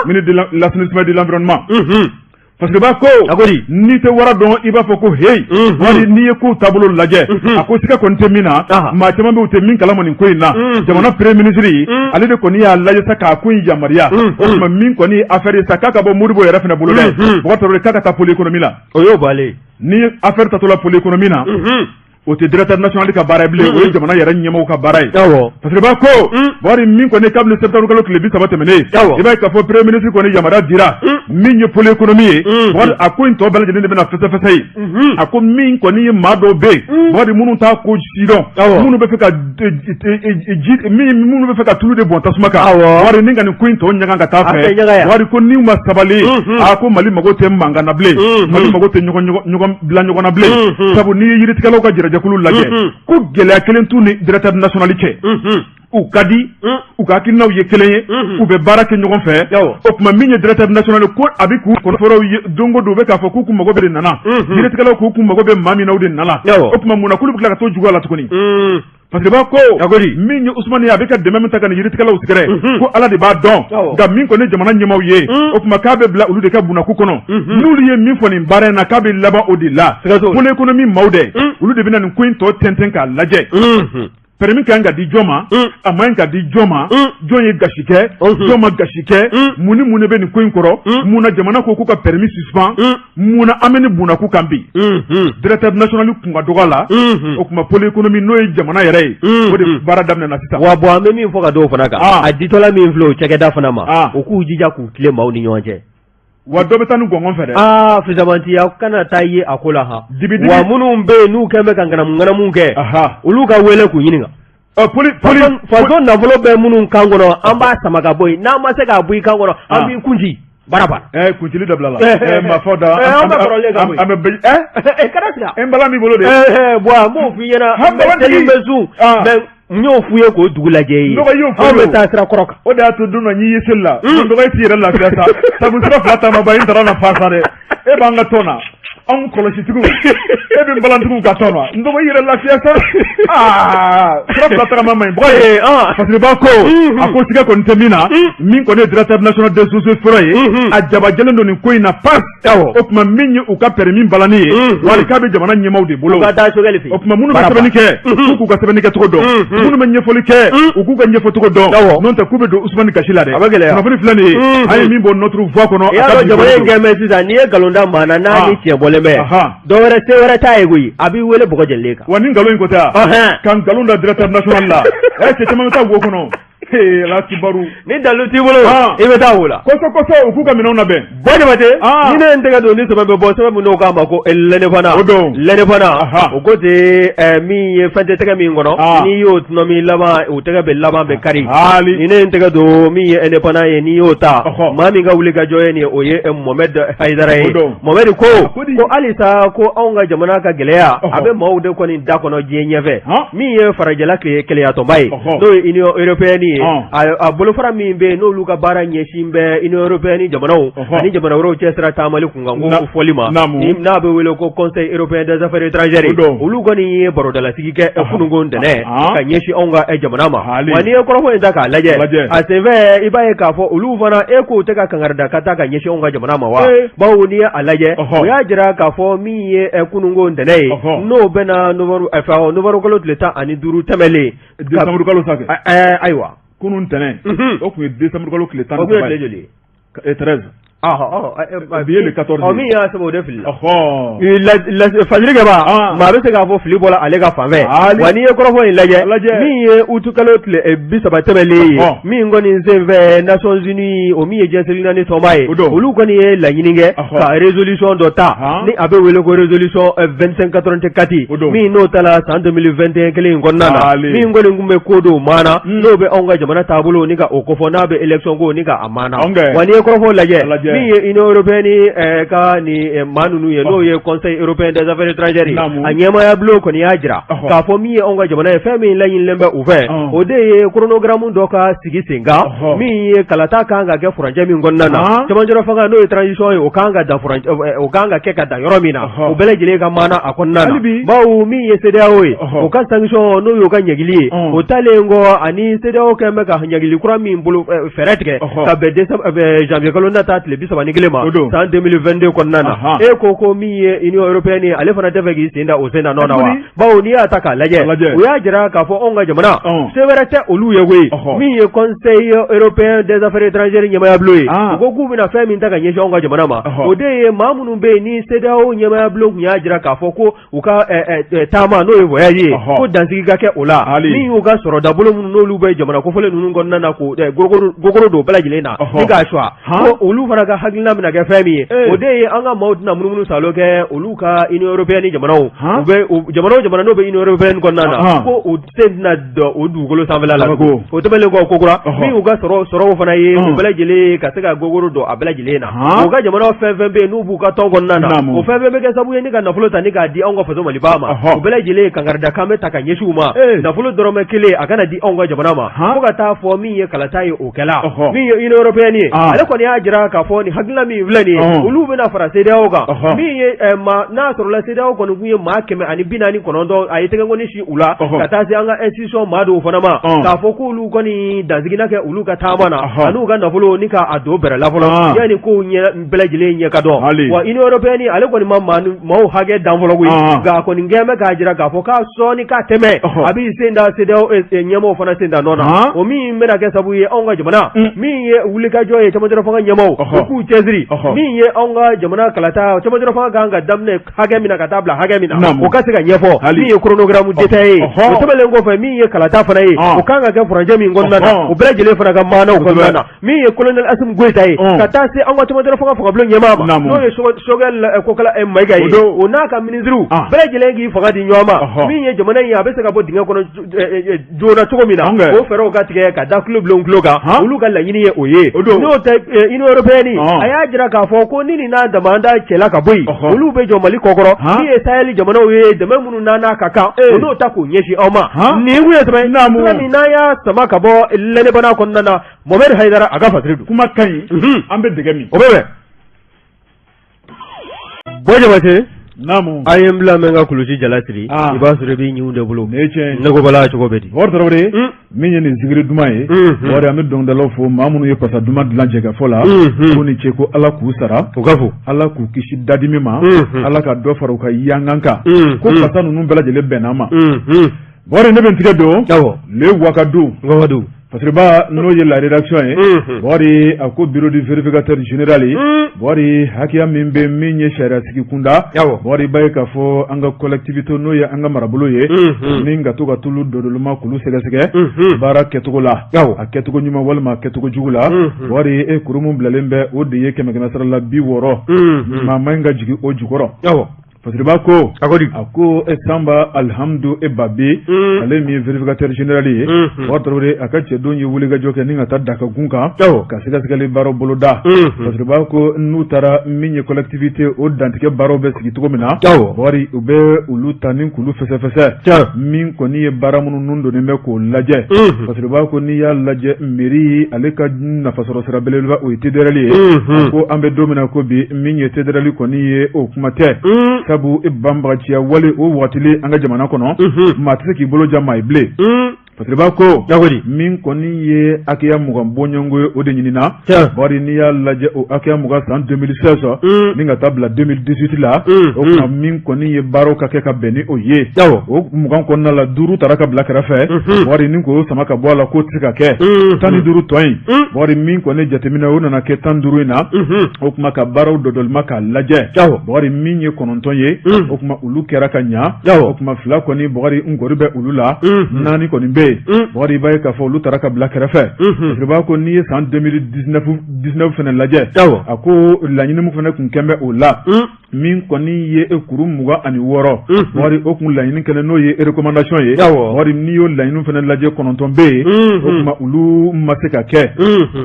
ministre de l'assainissement de l'environnement parce que ba ko ni te wara don iba foko hey wani ni ko tabolo laje ako sika kon temina ma tema be utemin kala monin ko ina jamana premier ministre ale de ko ni ya laje saka ko ya maria o ma min ko ni affaire saka ka bo murbo ya rafina bolo de bo to re kaka ta poli economie la o yo bale ni affaire ta to la poli economie na o te directeur national ka bara bile o jamana yara nyemo ka bara parce que ba ko bari min ko ne câble septembre ko le bi sabate mene e ba ka fo premier ministre ko ne yamara dira min ye pole économie bari ako into bela de na fete fete ako min ko ni mado be bari munu ta ko sidon munu be feka munu be feka tulu de bon tasmaka bari ninga ni ko into nyanga ka ta fe bari ko ni ma sabali ako mali mago te manga na ble mali mago te nyugo bla nyugo na ble sabu ni yiri tikalo ka jira jakulu laje ko gele kelen tuni directeur nationalité u kadi u ka kinaw ye kelen u be barake ɲɔgɔn fɛ o kuma min ye directeur national ko abiku ko foro dongo do be ka fɔ ku ku mago be nana yiritigɛlaw ku ku mago be maminaw de nana o kuma mun na kulu bi kila ka to jugu la tuguni parce que ba ko min ye Usmani a bɛ ka dɛmɛ min ta ka ni yiritigɛlaw sigɛrɛ ko ala de b'a dɔn nka min kɔni jamana ɲɛmaw ye o kuma k'a bɛ bila olu de ka bunaku kɔnɔ n'olu ye min fɔ nin baara in na k'a bɛ laban o de la pôle économie maaw dɛ olu de bɛ na nin ko in tɔ tɛntɛn k'a lajɛ permis kan ka di jɔn ma a man ka di jɔn ma jɔn ye gasi kɛ jɔn ma gasi kɛ mun ni bɛ nin ko in kɔrɔ mun na jamana ko k'u ka permis suspend mun na an bɛ ni bunaku kan bi directeur national kun ka dɔgɔ la o kuma pôle économie n'o ye jamana yɛrɛ ye o de baara daminɛna sisan wa bon an bɛ min fɔ ka dɔw fana kan a ditɔla min filɛ o cakɛda fana ma o k'u jija k'u tile maaw ni ɲɔgɔn cɛ wa dɔ bɛ taa ni gɔngɔn fɛ dɛ fisamantiya kana taa ye a ko la ha wa minnu bɛ yen n'u kɛn bɛ ka ŋanamu kɛ olu ka wele k'u ɲininka faso nafolo bɛ minnu kan kɔnɔ an b'a sama ka bɔ yen n'an ma se k'a bɔ i kan kɔnɔ an b'i kunci baraba kuncili dabila la ma fɔ da an bɛ kɔrɔlen kan an bɛ kana siga n bala min bolo de bon an b'o f'i ɲɛna n bɛ teli bɛ sun mais n y'o f'u ye k'o dugu lajɛ ye anw bɛ taa sira kɔrɔ kan o de y'a to don dɔ n'i ye seli la dɔgɔ i t'i yɛrɛ lafiya sa sabu sira fila taama ba i taara na fa sa dɛ e b'an ka tɔn na anw kɔlɔsitigiw e bɛ balantigiw ka tɔn na n dɔgɔ i yɛrɛ lafiya sa sira fila tagama ma ɲi bɔgɔ ye parce que b'a ko a ko siga kɔni tɛ min na min kɔni ye directeur national des eaux et forêts ye a jabajɛlen don nin ko in na pas o tuma min ye u ka permis balani ye wali k'a bɛ jamana ɲɛmaw de bolo o tuma minnu bɛ sɛbɛnni kɛ k'u ka sɛbɛnni kɛ cogo dɔn minnu bɛ ɲɛfɔli kɛ u k'u ka ɲɛfɔ cogo dɔn n'o tɛ k'u bɛ don Usmani kasi la dɛ kunnafoni filɛ nin ye an ye min bɔ notre voix kɔnɔ jamana in kɛmɛ sisan n'i ye nkalon da maa na n'a ni tiɲɛ bɔlen bɛ dɔwɛrɛ se wɛrɛ t'a ye koyi a b'i wele bɔgɔ jɛlen kan wa ni nkalon in ko tɛ ka nkalon da directeur national la cɛ caman bɛ taa wo kɔnɔ ala kibaru ni dalu t'i bolo i bɛ taa o la kɔsɔ u k'u ka minɛnw labɛn bɔ jabate ni ne n tɛgɛ don ni sɛbɛn bɛ bɔ sɛbɛn min n'o k'a ma ko lɛnɛfana lɛnɛfana o ko tɛ min ye fɛn tɛ tɛgɛ min kɔnɔ n'i y'o tɔnɔ min laban o tɛgɛ bɛ laban bɛ kari ni ne n tɛgɛ don min ye lɛnɛfana ye n'i y'o ta maa min ka wuli ka jɔ ye nin ye o ye Mohamed Haidara ye Mohamed ko halisa ko anw ka jamana ka gɛlɛya a bɛ maaw de kɔni da kɔnɔ diɲɛ ɲɛfɛ min ye farajɛla keleyatɔba ye n'o ye Union européenne ye ye a bolofara min be n'olu ka baara ɲɛsin bɛ Union européenne jamanaw ani jamana wɛrɛw cɛ sira taamali kunkan ko fɔli ma n'a bɛ wele ko Conseil européen des affaires étrangères olu kɔni ye barodalasigi kɛ kununko ntɛnɛn ka ɲɛsin anw ka jamana ma wa n'i ye kɔrɔfɔ in ta k'a lajɛ a senfɛ i b'a ye k'a fɔ olu fana k'o tɛ ka kangarida ka taa ka ɲɛsin anw ka jamana ma wa bawo n'i ye a lajɛ o y'a jira k'a fɔ min ye kununko ntɛnɛn ye n'o bɛna novembre kalo tile 15 tɛmɛlen décembre kalo sanfɛ ayiwa kunun ntɛnɛn o tun ye décembre kalo tile 13 billet le 14 min y'a sɛbɛn o de fili la fajiri kɛba maa bɛ se k'a fɔ fili bɔra ale ka fanfɛ wa n'i ye kɔrɔfɔ in lajɛ min ye utu kalo tile 30 tɛmɛlen ye min kɔni senfɛ Nations Unies o min ye jɛnsɛli naani tɔnba ye olu kɔni ye laɲini kɛ ka résolution dɔ ta ni a bɛ wele ko résolution 2584 min n'o ta la san 2021 kelen in kɔnɔna na min kɔni tun bɛ ko dɔw maana n'o bɛ anw ka jamana taabolo ni ka o kofɔ n'a bɛ élection ko ni ka a maana wa n'i ye kɔrɔfɔ lajɛ min ye Union européenne ka ni maa ninnu ye n'o ye Conseil européen des affaires étrangères a ɲɛmaya bulon kɔni y'a jira k'a fɔ min ye anw ka jamana ye fɛn min laɲinilen bɛ u fɛ o de ye chronogramme dɔ ka sigi sen kan min ye kalata kan ka kɛ furancɛ min kɔnɔna na cɛmancɛ fanga n'o ye transition ye o kan ka kɛ ka dan yɔrɔ min na o bɛɛ lajɛlen ka maana a kɔnɔna na bawo min ye CEDEAO ye o ka sanction n'o y'o ka ɲɛgili ye o talen kɔ ani CEDEAO kɛn bɛ ka ɲɛgili kura min bolo fɛɛrɛ tigɛ ka bɛn janvier kalo nata tile 31 ma san 2022 kɔnɔna na ko min ye Union européenne ale fana tɛ fɛ k'i sen da o sen da nɔ na wa bawo n'i y'a ta k'a lajɛ o y'a jira k'a fɔ anw ka jamana se wɛrɛ tɛ olu ye koyi min ye Conseil européen des affaires étrangères ɲɛmaya bulon ye u ko k'u bɛna fɛn min ta ka ɲɛsin anw ka jamana ma o de ye maa minnu bɛ yen ni CEDEAO ɲɛmaya bulon tun y'a jira k'a fɔ ko u ka taama n'o ye voyage ye ko dansigi ka kɛ o la min y'u ka sɔrɔ dabolo minnu n'olu bɛ jamana kofɔlen ninnu kɔnɔna na ko gogoro don bɛɛ lajɛlen na ni k'a suwa ko olu fana ka hakilina bɛna kɛ fɛn min ye o de ye an ka maaw tɛna munumunu salo kɛ olu ka Union européenne jamanaw u bɛ jamana n'o bɛ Union européenne kɔnɔna na ko u sen tɛna dɔ o dugukolo sanfɛla la o tɛmɛnen kɔ kokura min y'u ka sɔrɔw fana ye u bɛɛ lajɛlen ka se ka gogoro don a bɛɛ lajɛlen na u ka jamanaw fɛn fɛn bɛ yen n'u b'u ka tɔn kɔnɔna na o fɛn fɛn bɛ kɛ sababu ye ni ka nafolo ta ni k'a di anw ka faso Maliba ma u bɛɛ lajɛlen kangarida kan bɛ ta ka ɲɛsin u ma nafolo dɔrɔmɛ kelen a kana di anw ka jamana ma fo ka taa fɔ min ye kalata ye o kɛla min ye Union européenne ye ale kɔni y'a jira k'a fɔ ni hakilina min filɛ nin ye olu bɛna fara CEDEAO kan min ye n'a sɔrɔla CEDEAO kɔni kun ye maa 149 a ye tɛgɛnkɔni si u la ka taa se an ka institution maa dɔw fana ma k'a fɔ k'olu kɔni dansigina kɛ olu ka taama na an'u ka nafolo ni k'a don bɛrɛ la fɔlɔ yanni kow bɛɛ lajɛlen ɲɛ ka dɔn wa Union européenne ale kɔni ma maaw hakɛ dan fɔlɔ koyi nka a kɔni kɛn bɛ k'a jira k'a fɔ k'a sɔɔni k'a tɛmɛ a b'i sen da CEDEAO ɲɛmaaw fana sen da nɔ na o min bɛna kɛ sababu ye anw ka jamana min ye wulikajɔ ye cɛmancɛ fanga ɲɛmaaw o k'u cɛsiri min ye anw ka jamana kalata cɛmancɛ fanga kan ka daminɛ hakɛ min na ka taa bila hakɛ min na o ka se ka ɲɛfɔ min ye chronogramme détaillé ye o tɛmɛnen kɔfɛ min ye kalata fana ye o kan ka kɛ furancɛ min kɔnɔna na o bɛɛ lajɛlen fana ka maanaw kɔnɔna na min ye colonel Assimi Goïta ye ka taa se an ka cɛmancɛ fanga fangabulon ɲɛmaa ma n'o ye Choguel Kokala Maïga ye o n'a ka ministres bɛɛ lajɛlen k'i fanga di ɲɔgɔn ma min ye jamana in a bɛ se ka bɔ dingɛ kɔnɔ joona cogo min na o fɛɛrɛw ka tigɛ ka da tulo bulon tulo kan olu ka laɲini ye o ye n'o tɛ Union européenne a y'a jira k'a fɔ ko ni nin n'a damanda cɛla ka bɔ yen olu bɛ jɔ Mali kɔkɔrɔ min ye Sahel jamanaw ye dɛmɛ minnu n'a ka kan o n'o ta k'o ɲɛsin aw ma nin kun ye tɛmɛ min n'an y'a sama ka bɔ lɛnɛbana kɔnɔna na Mohamed Haidara a ka fasiri don kuma ka ɲi an bɛ dɛgɛ min o bɛ bɛn bɔ jabate Namu. A ye n bila mɛn ka kulusi jala siri i b'a sɔrɔ i b'i ɲinw de bolo ne ko bala cogo bɛ di Mɔmɛdi Tarawele min ye nin zikiri duman ye o de an bɛ dɔnkilidalaw fo maa minnu ye pasa duman dilan jɛgɛfɔ la ko ni ce ko Ala k'u sara o ka fo Ala k'u kisi dadimi ma Ala ka dɔ fara u ka yangan kan ko pasa ninnu bɛɛ lajɛlen bɛnn'a ma Bɔri ne bɛ n tigɛ don le Wakadu parce que n'o ye la rédaction ye Bɔri a ko bureau du vérificateur général ye Bɔri hakɛya min bɛ min ye sariya sigi kunda Bɔri b'a ye k'a fɔ an ka collectivité n'o ye an ka marabolo ye ni ka to ka tulu dodoloma k'olu sɛgɛsɛgɛ baara kɛcogo la a kɛcogo ɲuman walima a kɛcogo jugu la Bɔri kuru min bilalen bɛ o de ye 100 sara la 60 maa ma in ka jigin o jukɔrɔ fasiriba ko a ko Samba Alhamdu Babi ale min vérificateur général ye watorore aka cɛdon ye wuli ka jɔ kɛ ni ka taa daka gun kan ka sɛgɛsɛgɛli baaraw boloda fasiriba ko n'u taara min ye collectivité o dantigɛ baaraw bɛ sigi cogo min na bari u bɛ olu ta ni kulu fɛsɛfɛsɛ min kɔni ye baara minnu nun donnen bɛ k'o lajɛ fasiriba ko n'i y'a lajɛ mairie ale ka nafasɔrɔ sira belebeleba o ye TDRL ye ko an bɛ don min na ko bi min ye TDRL kɔni ye o kuma tɛ sabu banbagaciya wale o waatile an ka jamana kɔnɔ maa tɛ se k'i bolo jan maa ye bilen fasiriba ko min kɔni ye hakɛya 20 bɔɲɔngo ye o de ɲinina bari n'i y'a lajɛ o hakɛya 20 san 2016 ni ka taa bila 2018 la o kuma min kɔni ye baaraw ka kɛ ka bɛn ni o ye o 20 kɔnɔna la 5 taara ka bila kɛrɛfɛ bari ni k'o sama ka bɔ a la k'o tɛ se ka kɛ 15 tɔ in bari min kɔni jateminɛ o nana kɛ 15 in na o kuma ka baaraw dɔdɔlima k'a lajɛ bari min ye 9 ye o kuma olu kɛra ka ɲa o kuma 2 kɔni bari ngori bɛ olu la 4 kɔni bɛ bari b'a ye k'a fɔ olu taara ka bila kɛrɛfɛ fasiriba ko n'i ye san 2019 fana lajɛ a ko laɲini min fana kun kɛn bɛ o la min kɔni ye kuru 26 bari o kun laɲini kɛlɛ n'o ye recommandation ye bari n'i y'o laɲini fana lajɛ 9 bɛ yen o kuma olu ma se ka kɛ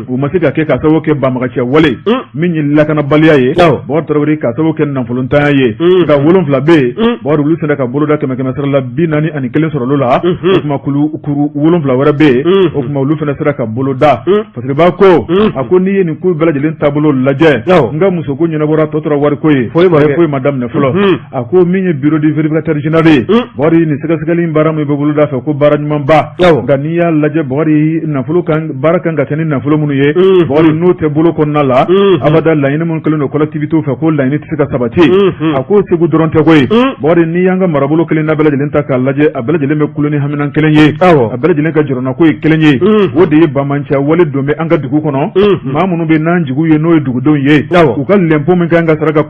u ma se ka kɛ ka sababu kɛ banbagaciya wale min ye lakanabaliya ye bari tarawele ka sababu kɛ nafolontanya ye ka 7 bɛ yen bari olu sera ka boloda 100 sara la 41 sɔrɔ olu la o kuma kuru 7 wɛrɛ bɛ yen o kuma olu fana sera ka boloda fasiriba ko a ko n'i ye nin ko bɛɛ lajɛlen taabolo lajɛ n ka muso ko ɲɛnabɔra tɔ tora wari ko ye foyi ma daminɛ fɔlɔ a ko min ye bureau du vérificateur général ye bari nin sɛgɛsɛgɛli baara min bɛ boloda fɛ ko baara ɲuman ba nka n'i y'a lajɛ bari nafolo kan baara kan ka kɛ ni nafolo minnu ye bari n'o tɛ bolo kɔnɔna la abada laɲini minnu kɛlen don collectivité fɛ ko laɲini tɛ se ka sabati a ko segu dɔrɔn tɛ koyi bari n'i y'an ka marabolo kelen na bɛɛ lajɛlen ta k'a lajɛ a bɛɛ lajɛlen bɛ kulo ni haminan kelen ye a bɛɛ lajɛlen ka jɔrɔna ko ye kelen ye o de ye bamanciya wale don bɛ an ka dugu kɔnɔ maa minnu bɛ n'an jugu ye n'o ye dugudenw ye u ka lɛnpo min kan ka sara ka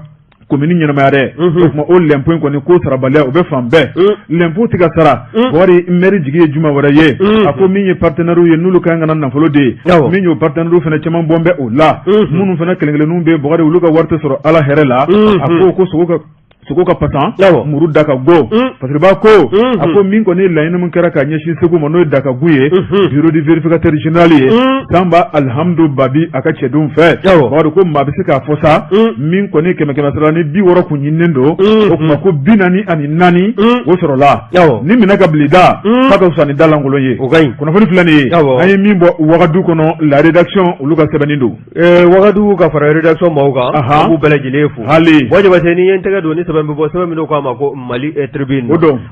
komini ɲɛnamaya dɛ o kuma o lɛnpo in kɔni ko sarabaliya o bɛ fan bɛɛ lɛnpo tɛ ka sara wari maire jigi ye juma wɛrɛ ye a ko min ye partenaires ye n'olu kan ka na nafolo de min y'o partenaires fana caman bɔn bɛ o la minnu fana kelen-kelenninw bɛ bɔgɔri olu ka wari tɛ sɔrɔ ala hɛrɛ la a ko sogo ka pasan muru da ka go fasiriba ko a ko min kɔni laɲini min kɛra ka ɲɛsin segu ma n'o ye dakagu ye bureau du vérificateur général ye Samba Alhamdu Babi a ka cɛdenw fɛ bari ko maa bɛ se k'a fɔ sa min kɔni 100 sara ni 60 kun ɲininen don o kuma ko 44 o sɔrɔla ni minɛ ka bili da k'a ka fisa ni da lankolon ye kunnafoni filɛ nin ye an ye min bɔ Wagadu kɔnɔ la rédaction olu ka sɛbɛnni don Wagadu ka fara rédaction maaw kan an b'u bɛɛ lajɛlen fo hali bon jabate ni ye n tɛgɛ don ni sɛbɛn bɛ bɔ sɛbɛn min ko a ma ko Mali Tribune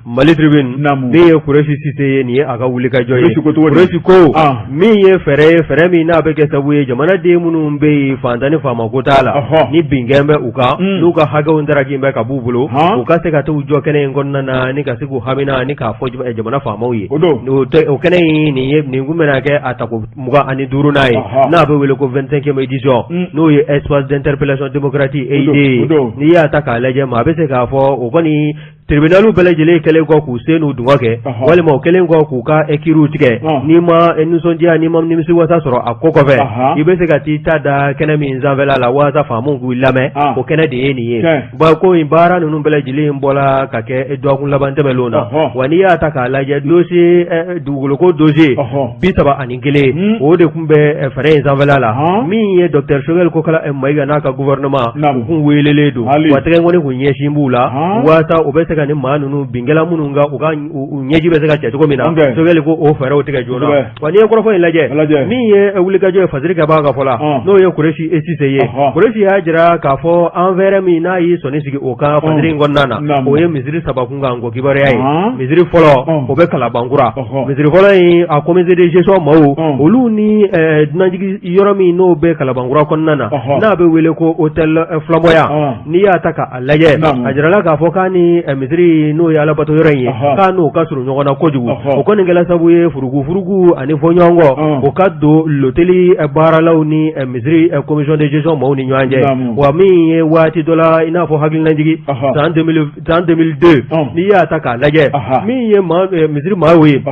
Mali Tribune min ye Kuresi Sise ye nin ye a ka wuli ka jɔ ye Kuresi ko min ye fɛɛrɛ min n'a bɛ kɛ sababu ye jamanaden minnu bɛ yen fantan ni faama ko t'a la ni bingɛn bɛ u kan n'u ka hakɛw daraki bɛ ka b'u bolo u ka se ka t'u jɔ kɛnɛ in kɔnɔna na ni ka se k'u hamina ni k'a fɔ jamana faamaw ye o kɛnɛ in nin kun bɛna kɛ a tako 25 n'a ye n'a bɛ wele ko 25e édition n'o ye espace d'interpellation démocratique EID n'i y'a ta k'a lajɛ maa bɛ se k'a fɔ o kɔni tribunalu bɛɛ lajɛlen kɛlen kɔ k'u sen n'u dungɔ kɛ walima o kɛlen kɔ k'u ka écrits tigɛ n'i ma nisɔndiya n'i ma nimisi wasa sɔrɔ a ko kɔfɛ i bɛ se ka t'i ta da kɛnɛ min sanfɛla la walasa faamaw k'u lamɛn o kɛnɛ de ye nin ye ko in baara ninnu bɛɛ lajɛlen bɔra ka kɛ dɔgɔkun laban tɛmɛnlenw na wa n'i y'a ta k'a lajɛ dossier dugukoloko dossier 31 o de tun bɛ fɛɛrɛ in sanfɛla la min ye Dr Choguel Kokala Mayiga n'a ka gouvernement u kun welelen don wa tɛgɛnkɔni kun ɲɛsin b'u la walasa u bɛ se ka ni maa ninnu bingɛla minnu ka u ɲɛji bɛ se ka cɛ cogo min na Choguel ko o fɛɛrɛw tigɛ joona wa n'i ye kɔrɔfɔ in lajɛ min ye wulikajɔ ye fasiri ka b'a ka fɔ la n'o ye Kuresi Sise ye Kuresi y'a jira k'a fɔ envers min n'a y'i sɔnni sigi o kan fasiri in kɔnɔna na o ye misiri 3 kun kan ko kibaruya ye misiri fɔlɔ o bɛ Kalabankura misiri fɔlɔ in a comité de gestion maaw olu ni dunanjigi yɔrɔ min n'o bɛ Kalabankura kɔnɔna na n'a bɛ wele ko hôtel Flamboyant n'i y'a ta k'a lajɛ a jirala k'a fɔ k'a ni misiri n'o ye alabato yɔrɔ in ye k'a n'o ka surun ɲɔgɔn na kojugu o kɔni kɛla sababu ye furugu ani fɔɲɔgɔnkɔ o ka don loteli baaralaw ni misiri commission de gestion maaw ni ɲɔgɔn cɛ wa min ye waati dɔ la i n'a fɔ hakilinajigi san 2002 n'i y'a ta k'a lajɛ min ye misiri maaw ye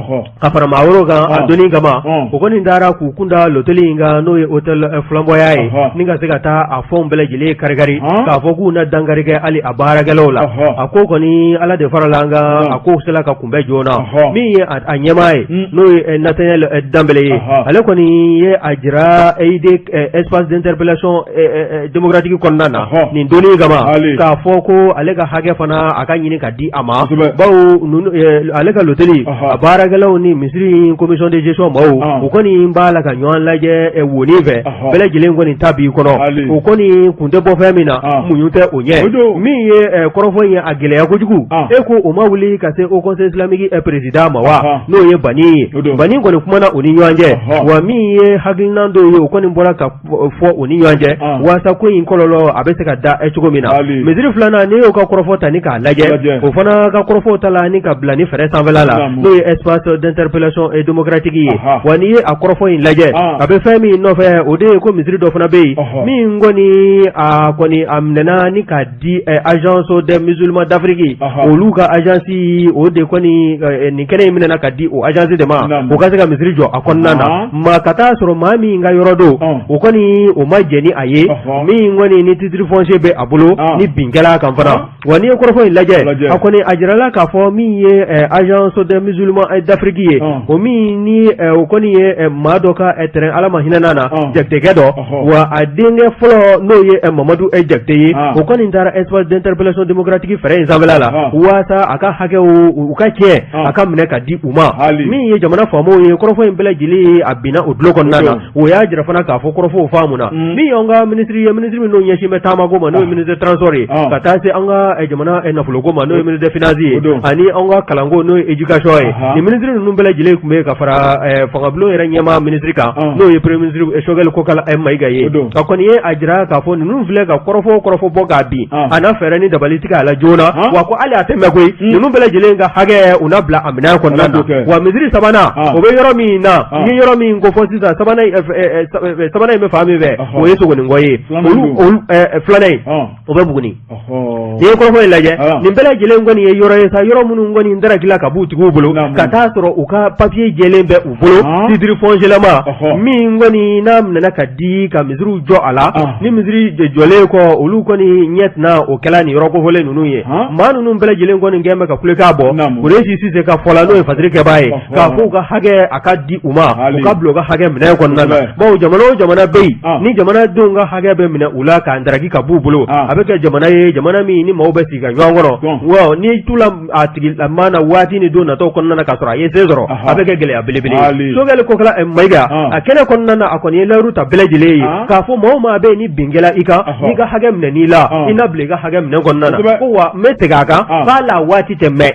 ka fara maa wɛrɛw kan a donni kama o kɔni taara k'u kunda loteli in kan n'o ye hôtel flamboyant ye ni ka se ka taa a fɛnw bɛɛ lajɛlen kari k'a fɔ k'u na dankari kɛ hali a baarakɛlaw la a ko kɔni ala de fara la an kan a ko sela ka kunbɛn joona min ye a ɲɛmaa ye n'o ye Nathaniel Dambele ye ale kɔni ye a jira espace d'interpellation démocratique kɔnɔna na nin donni kama k'a fɔ ko ale ka hakɛ fana a ka ɲini ka di a ma bawo ale ka loteli a baarakɛlaw ni misiri commission de gestion maaw o kɔni b'a la ka ɲɔgɔn lajɛ woni fɛ bɛɛ lajɛlen kɔni ta b'i kɔnɔ o kɔni kun tɛ bɔ fɛn min na muɲu tɛ o ɲɛ min ye kɔrɔfɔ in ye a gɛlɛya kojugu e ko o ma wuli ka se au conseil islamique président ma wa n'o ye Bani ye Bani kɔni kumana o ni ɲɔgɔn cɛ wa min ye hakilina dɔw ye o kɔni bɔra ka fɔ o ni ɲɔgɔn cɛ waasa ko in kɔlɔlɔ a bɛ se ka da cogo min na misiri filanan ne y'o ka kɔrɔfɔ ta ni k'a lajɛ o fana ka kɔrɔfɔw ta la ni ka bila ni fɛrɛ sanfɛla la n'o ye espace d'interpellation démocratique ye wa n'i ye a kɔrɔfɔ in lajɛ a bɛ fɛn min nɔfɛ o de ye ko misiri dɔ fana bɛ yen min kɔni a minɛna ni k'a di agence des musulmans d'Afrique olu ka agence o de kɔni nin kɛnɛ in minɛna ka di o agence de ma o ka se ka misiri jɔ a kɔnɔna na ma ka taa sɔrɔ maa min ka yɔrɔ do o kɔni o ma jɛ ni a ye min kɔni ni titre foncier bɛ a bolo ni bin kɛla kan fana wa n'i ye kɔrɔfɔ in lajɛ a kɔni a jirala k'a fɔ min ye agence des musulmans d'Afrique ye o min ni o kɔni ye maa dɔ ka terrain ala ma hinɛ na jatigɛ dɔ wa a denkɛ fɔlɔ n'o ye Mamadu Jakite ye o kɔni taara espace d'interpellation démocratique fɛrɛ in sanfɛla la waasa a ka hakɛw u ka tiɲɛ a ka minɛ ka di u ma min ye jamana faamaw ye kɔrɔfɔ in bɛɛ lajɛlen a binna o dulo kɔnɔna na o y'a jira fana k'a fɔ kɔrɔfɔw faamu na min y'an ka ministre ye ministre min n'o ɲɛsin bɛ taamako ma n'o ye ministre transport ye ka taa se an ka jamana nafoloko ma n'o ye ministre finance ye ani an ka kalanko n'o ye éducation ye nin ministre ninnu bɛɛ lajɛlen tun bɛ ka fara fangabulon yɛrɛ ɲɛmaa ministre kan n'o ye premier ministre Choguel Kokala Mayiga ye a kɔni ye a jira k'a fɔ ninnu filɛ ka kɔrɔfɔ bɔ k'a bin a na fɛɛrɛ ni dabali tigɛ a la joona wa ko hali a tɛ mɛn koyi ninnu bɛɛ lajɛlen ka hakɛ u na bila a minɛn kɔnɔna na wa misiri sabanan o bɛ yɔrɔ min na n ye yɔrɔ min ko fɔ sisan sabanan in bɛ fan min fɛ o ye Sogonikɔ ye olu filanan in o bɛ Buguni n'i ye kɔrɔfɔ in lajɛ nin bɛɛ lajɛlen kɔni ye yɔrɔ ye sa yɔrɔ minnu kɔni n darakila ka b'u tigiw bolo ka taa sɔrɔ u ka papier jɛlen bɛ u bolo titre foncier lama min kɔni n'a minɛna ka di ka misiriw jɔ a la ni misiri jɔlen kɔ olu kɔni ɲɛ tɛna o kɛla nin yɔrɔ kofɔlen ninnu ye maa ninnu bɛɛ lajɛlen kɔni kɛn bɛ ka kulekan bɔ o de Sise ka fɔ la n'o ye fasiri kɛbaa ye k'a fɔ u ka hakɛ a ka di u ma u ka bila u ka hakɛ minɛ kɔnɔna na bawo jamana o jamana bɛ yen ni jamanadenw ka hakɛ bɛ minɛ u la k'a ndaraki ka b'u bolo a bɛ kɛ jamana ye jamana min ni maaw bɛ sigi ka ɲɔgɔn kɔnɔ wa n'i t'u la a tigi maa na waati ni don natɔ kɔnɔna na k'a sɔrɔ a ye se sɔrɔ a bɛ kɛ gɛlɛya belebele Choguel Kokala Mayiga a kɛnɛ kɔnɔna na a kɔni ye layiru ta bɛɛ lajɛlen ye k'a fɔ maa o maa bɛ yen ni bin kɛla i kan n'i ka hakɛ minɛ n'i la i na bila i ka hakɛ minɛ kɔnɔna na ko wa n bɛ segin a kan k'a la waati tɛ mɛn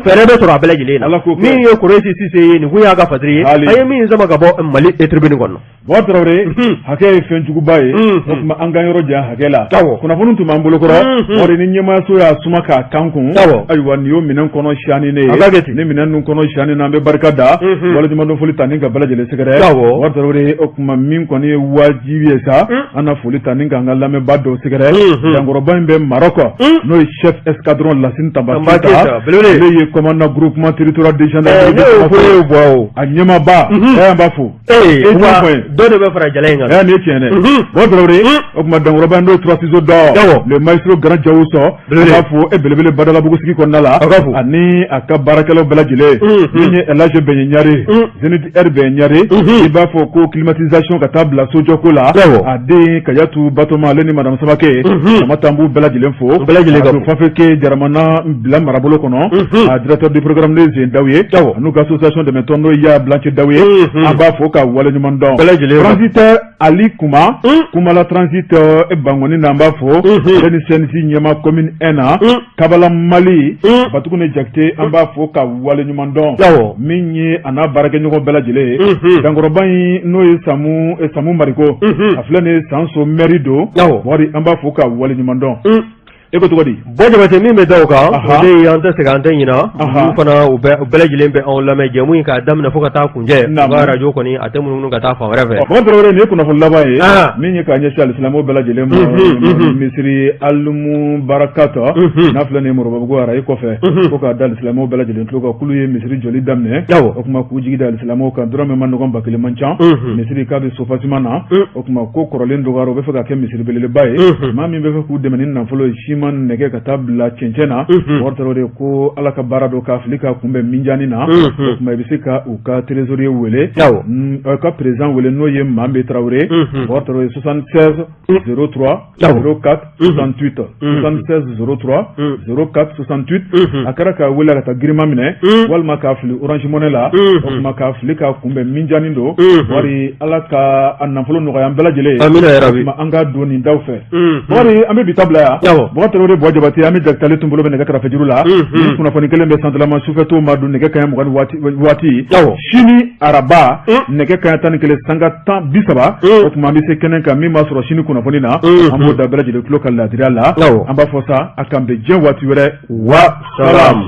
fɛɛrɛ bɛ sɔrɔ a bɛɛ lajɛlen na min ye Kuresi Sise ye nin kun y'a ka fasiri ye an ye min sama ka bɔ Mali tribune kɔnɔ bon Traoré hakɛ ye fɛn juguba ye o tuma an ka yɔrɔ jan hakɛ la kunnafoni tun b'an bolo kɔrɔ o de ni ɲɛmaayaso y'a suma k'a kan kun ayiwa nin y'o minɛn kɔnɔ siyaani ne ye ni minɛn ninnu kɔnɔ siyaani na an bɛ barika da waleɲumandɔn foli ta ni ka bɛɛ lajɛlen sɛgɛrɛ bon Traoré o tuma min kɔni ye wajibi ye sa an na foli ta ni k'an ka lamɛnbaa dɔw sɛgɛrɛ jankɔrɔba in bɛ Maroc n'o ye chef escadron Lassine Tamba Keita ale ye commandant groupement territorial de gendarmerie a ɲɛmaaba an b'a fo dɔ de bɛ fara jala in kan nin ye tiɲɛ dɛ bon Traoré o tuma jankɔrɔba in n'o tura Siso dɔ le maestro Grand Diawuso an b'a fo belebele Badalabugu sigi kɔnɔna la ani a ka baarakɛlaw bɛɛ lajɛlen min ye El Hadji Bɛɲɛ Ɲare Zenith Air Bɛɲɛ Ɲare i b'a fɔ ko climatisation ka taa bila sojɔko la a den Kayatu Batoma ale ni madame Sabake sama tan b'u bɛɛ lajɛlen fo ka Fafeke Jaramana bila marabolo kɔnɔ a directeur du programme de Zen Daw ye n'u ka association dɛmɛ tɔn n'o Ya Blanche Daw ye an b'a fo ka waleɲuman dɔn transitaire Ali Kuma Kumala transiteur Bangoni n'an b'a fo ale ni CNC ɲɛma commune 1 na Kabala Mali Batukunɛ Jakite an b'a fo ka waleɲuman dɔn min ye a n'a baarakɛɲɔgɔn bɛɛ lajɛlen ye jankɔrɔba in n'o ye Samu Mariko a filɛ nin ye Sanso maire do wari an b'a fo ka waleɲuman dɔn e ko togodi bo jabate min be dawka de yanta se ganta yina mu fana u belajilen be on lame jamu ka damna foka ta kunje ba radio ko ni atamu nun ka ta fa refe bo dore ne kuna fulla baye min yi ka nya shal islamo belajilen misri almu barakata nafla ne mo babu ara ko fe ko ka dal islamo belajilen to ko kulu ye misri joli damne o kuma ku jigi dal islamo kan dro me man ko bakile mancha misri ka be sofasimana o kuma ko korolen do garo be fa ka misri belele baye ma min be fa ku de manin na folo shiman nege ka tabla chencena wortore ko ala ka barado ka afrika kumbe minjani na kuma bisika u ka trésorier wele ka président wele noye mambe traoré wortore 76 03 04 68 76 03 04 68 akara ka wele ka grima mine walma ka afli orange money la kuma ka afrika kumbe minjani do wari ala ka anafolo no ya mbela jele amina ya rabbi ma anga doni dawfe wari ambe bitabla ya wortore bo jabati ami jaktale tumbulo be kara fejurula kuna foni kelen be santlama sufeto madu nege kaya mugan wati shini araba nege kaya tan kele sanga tan bisaba o kuma mi se kenen ka mi masoro shini kuna foni na ambo da bela jele klo kala dirala amba fosa akambe je wati were wa salam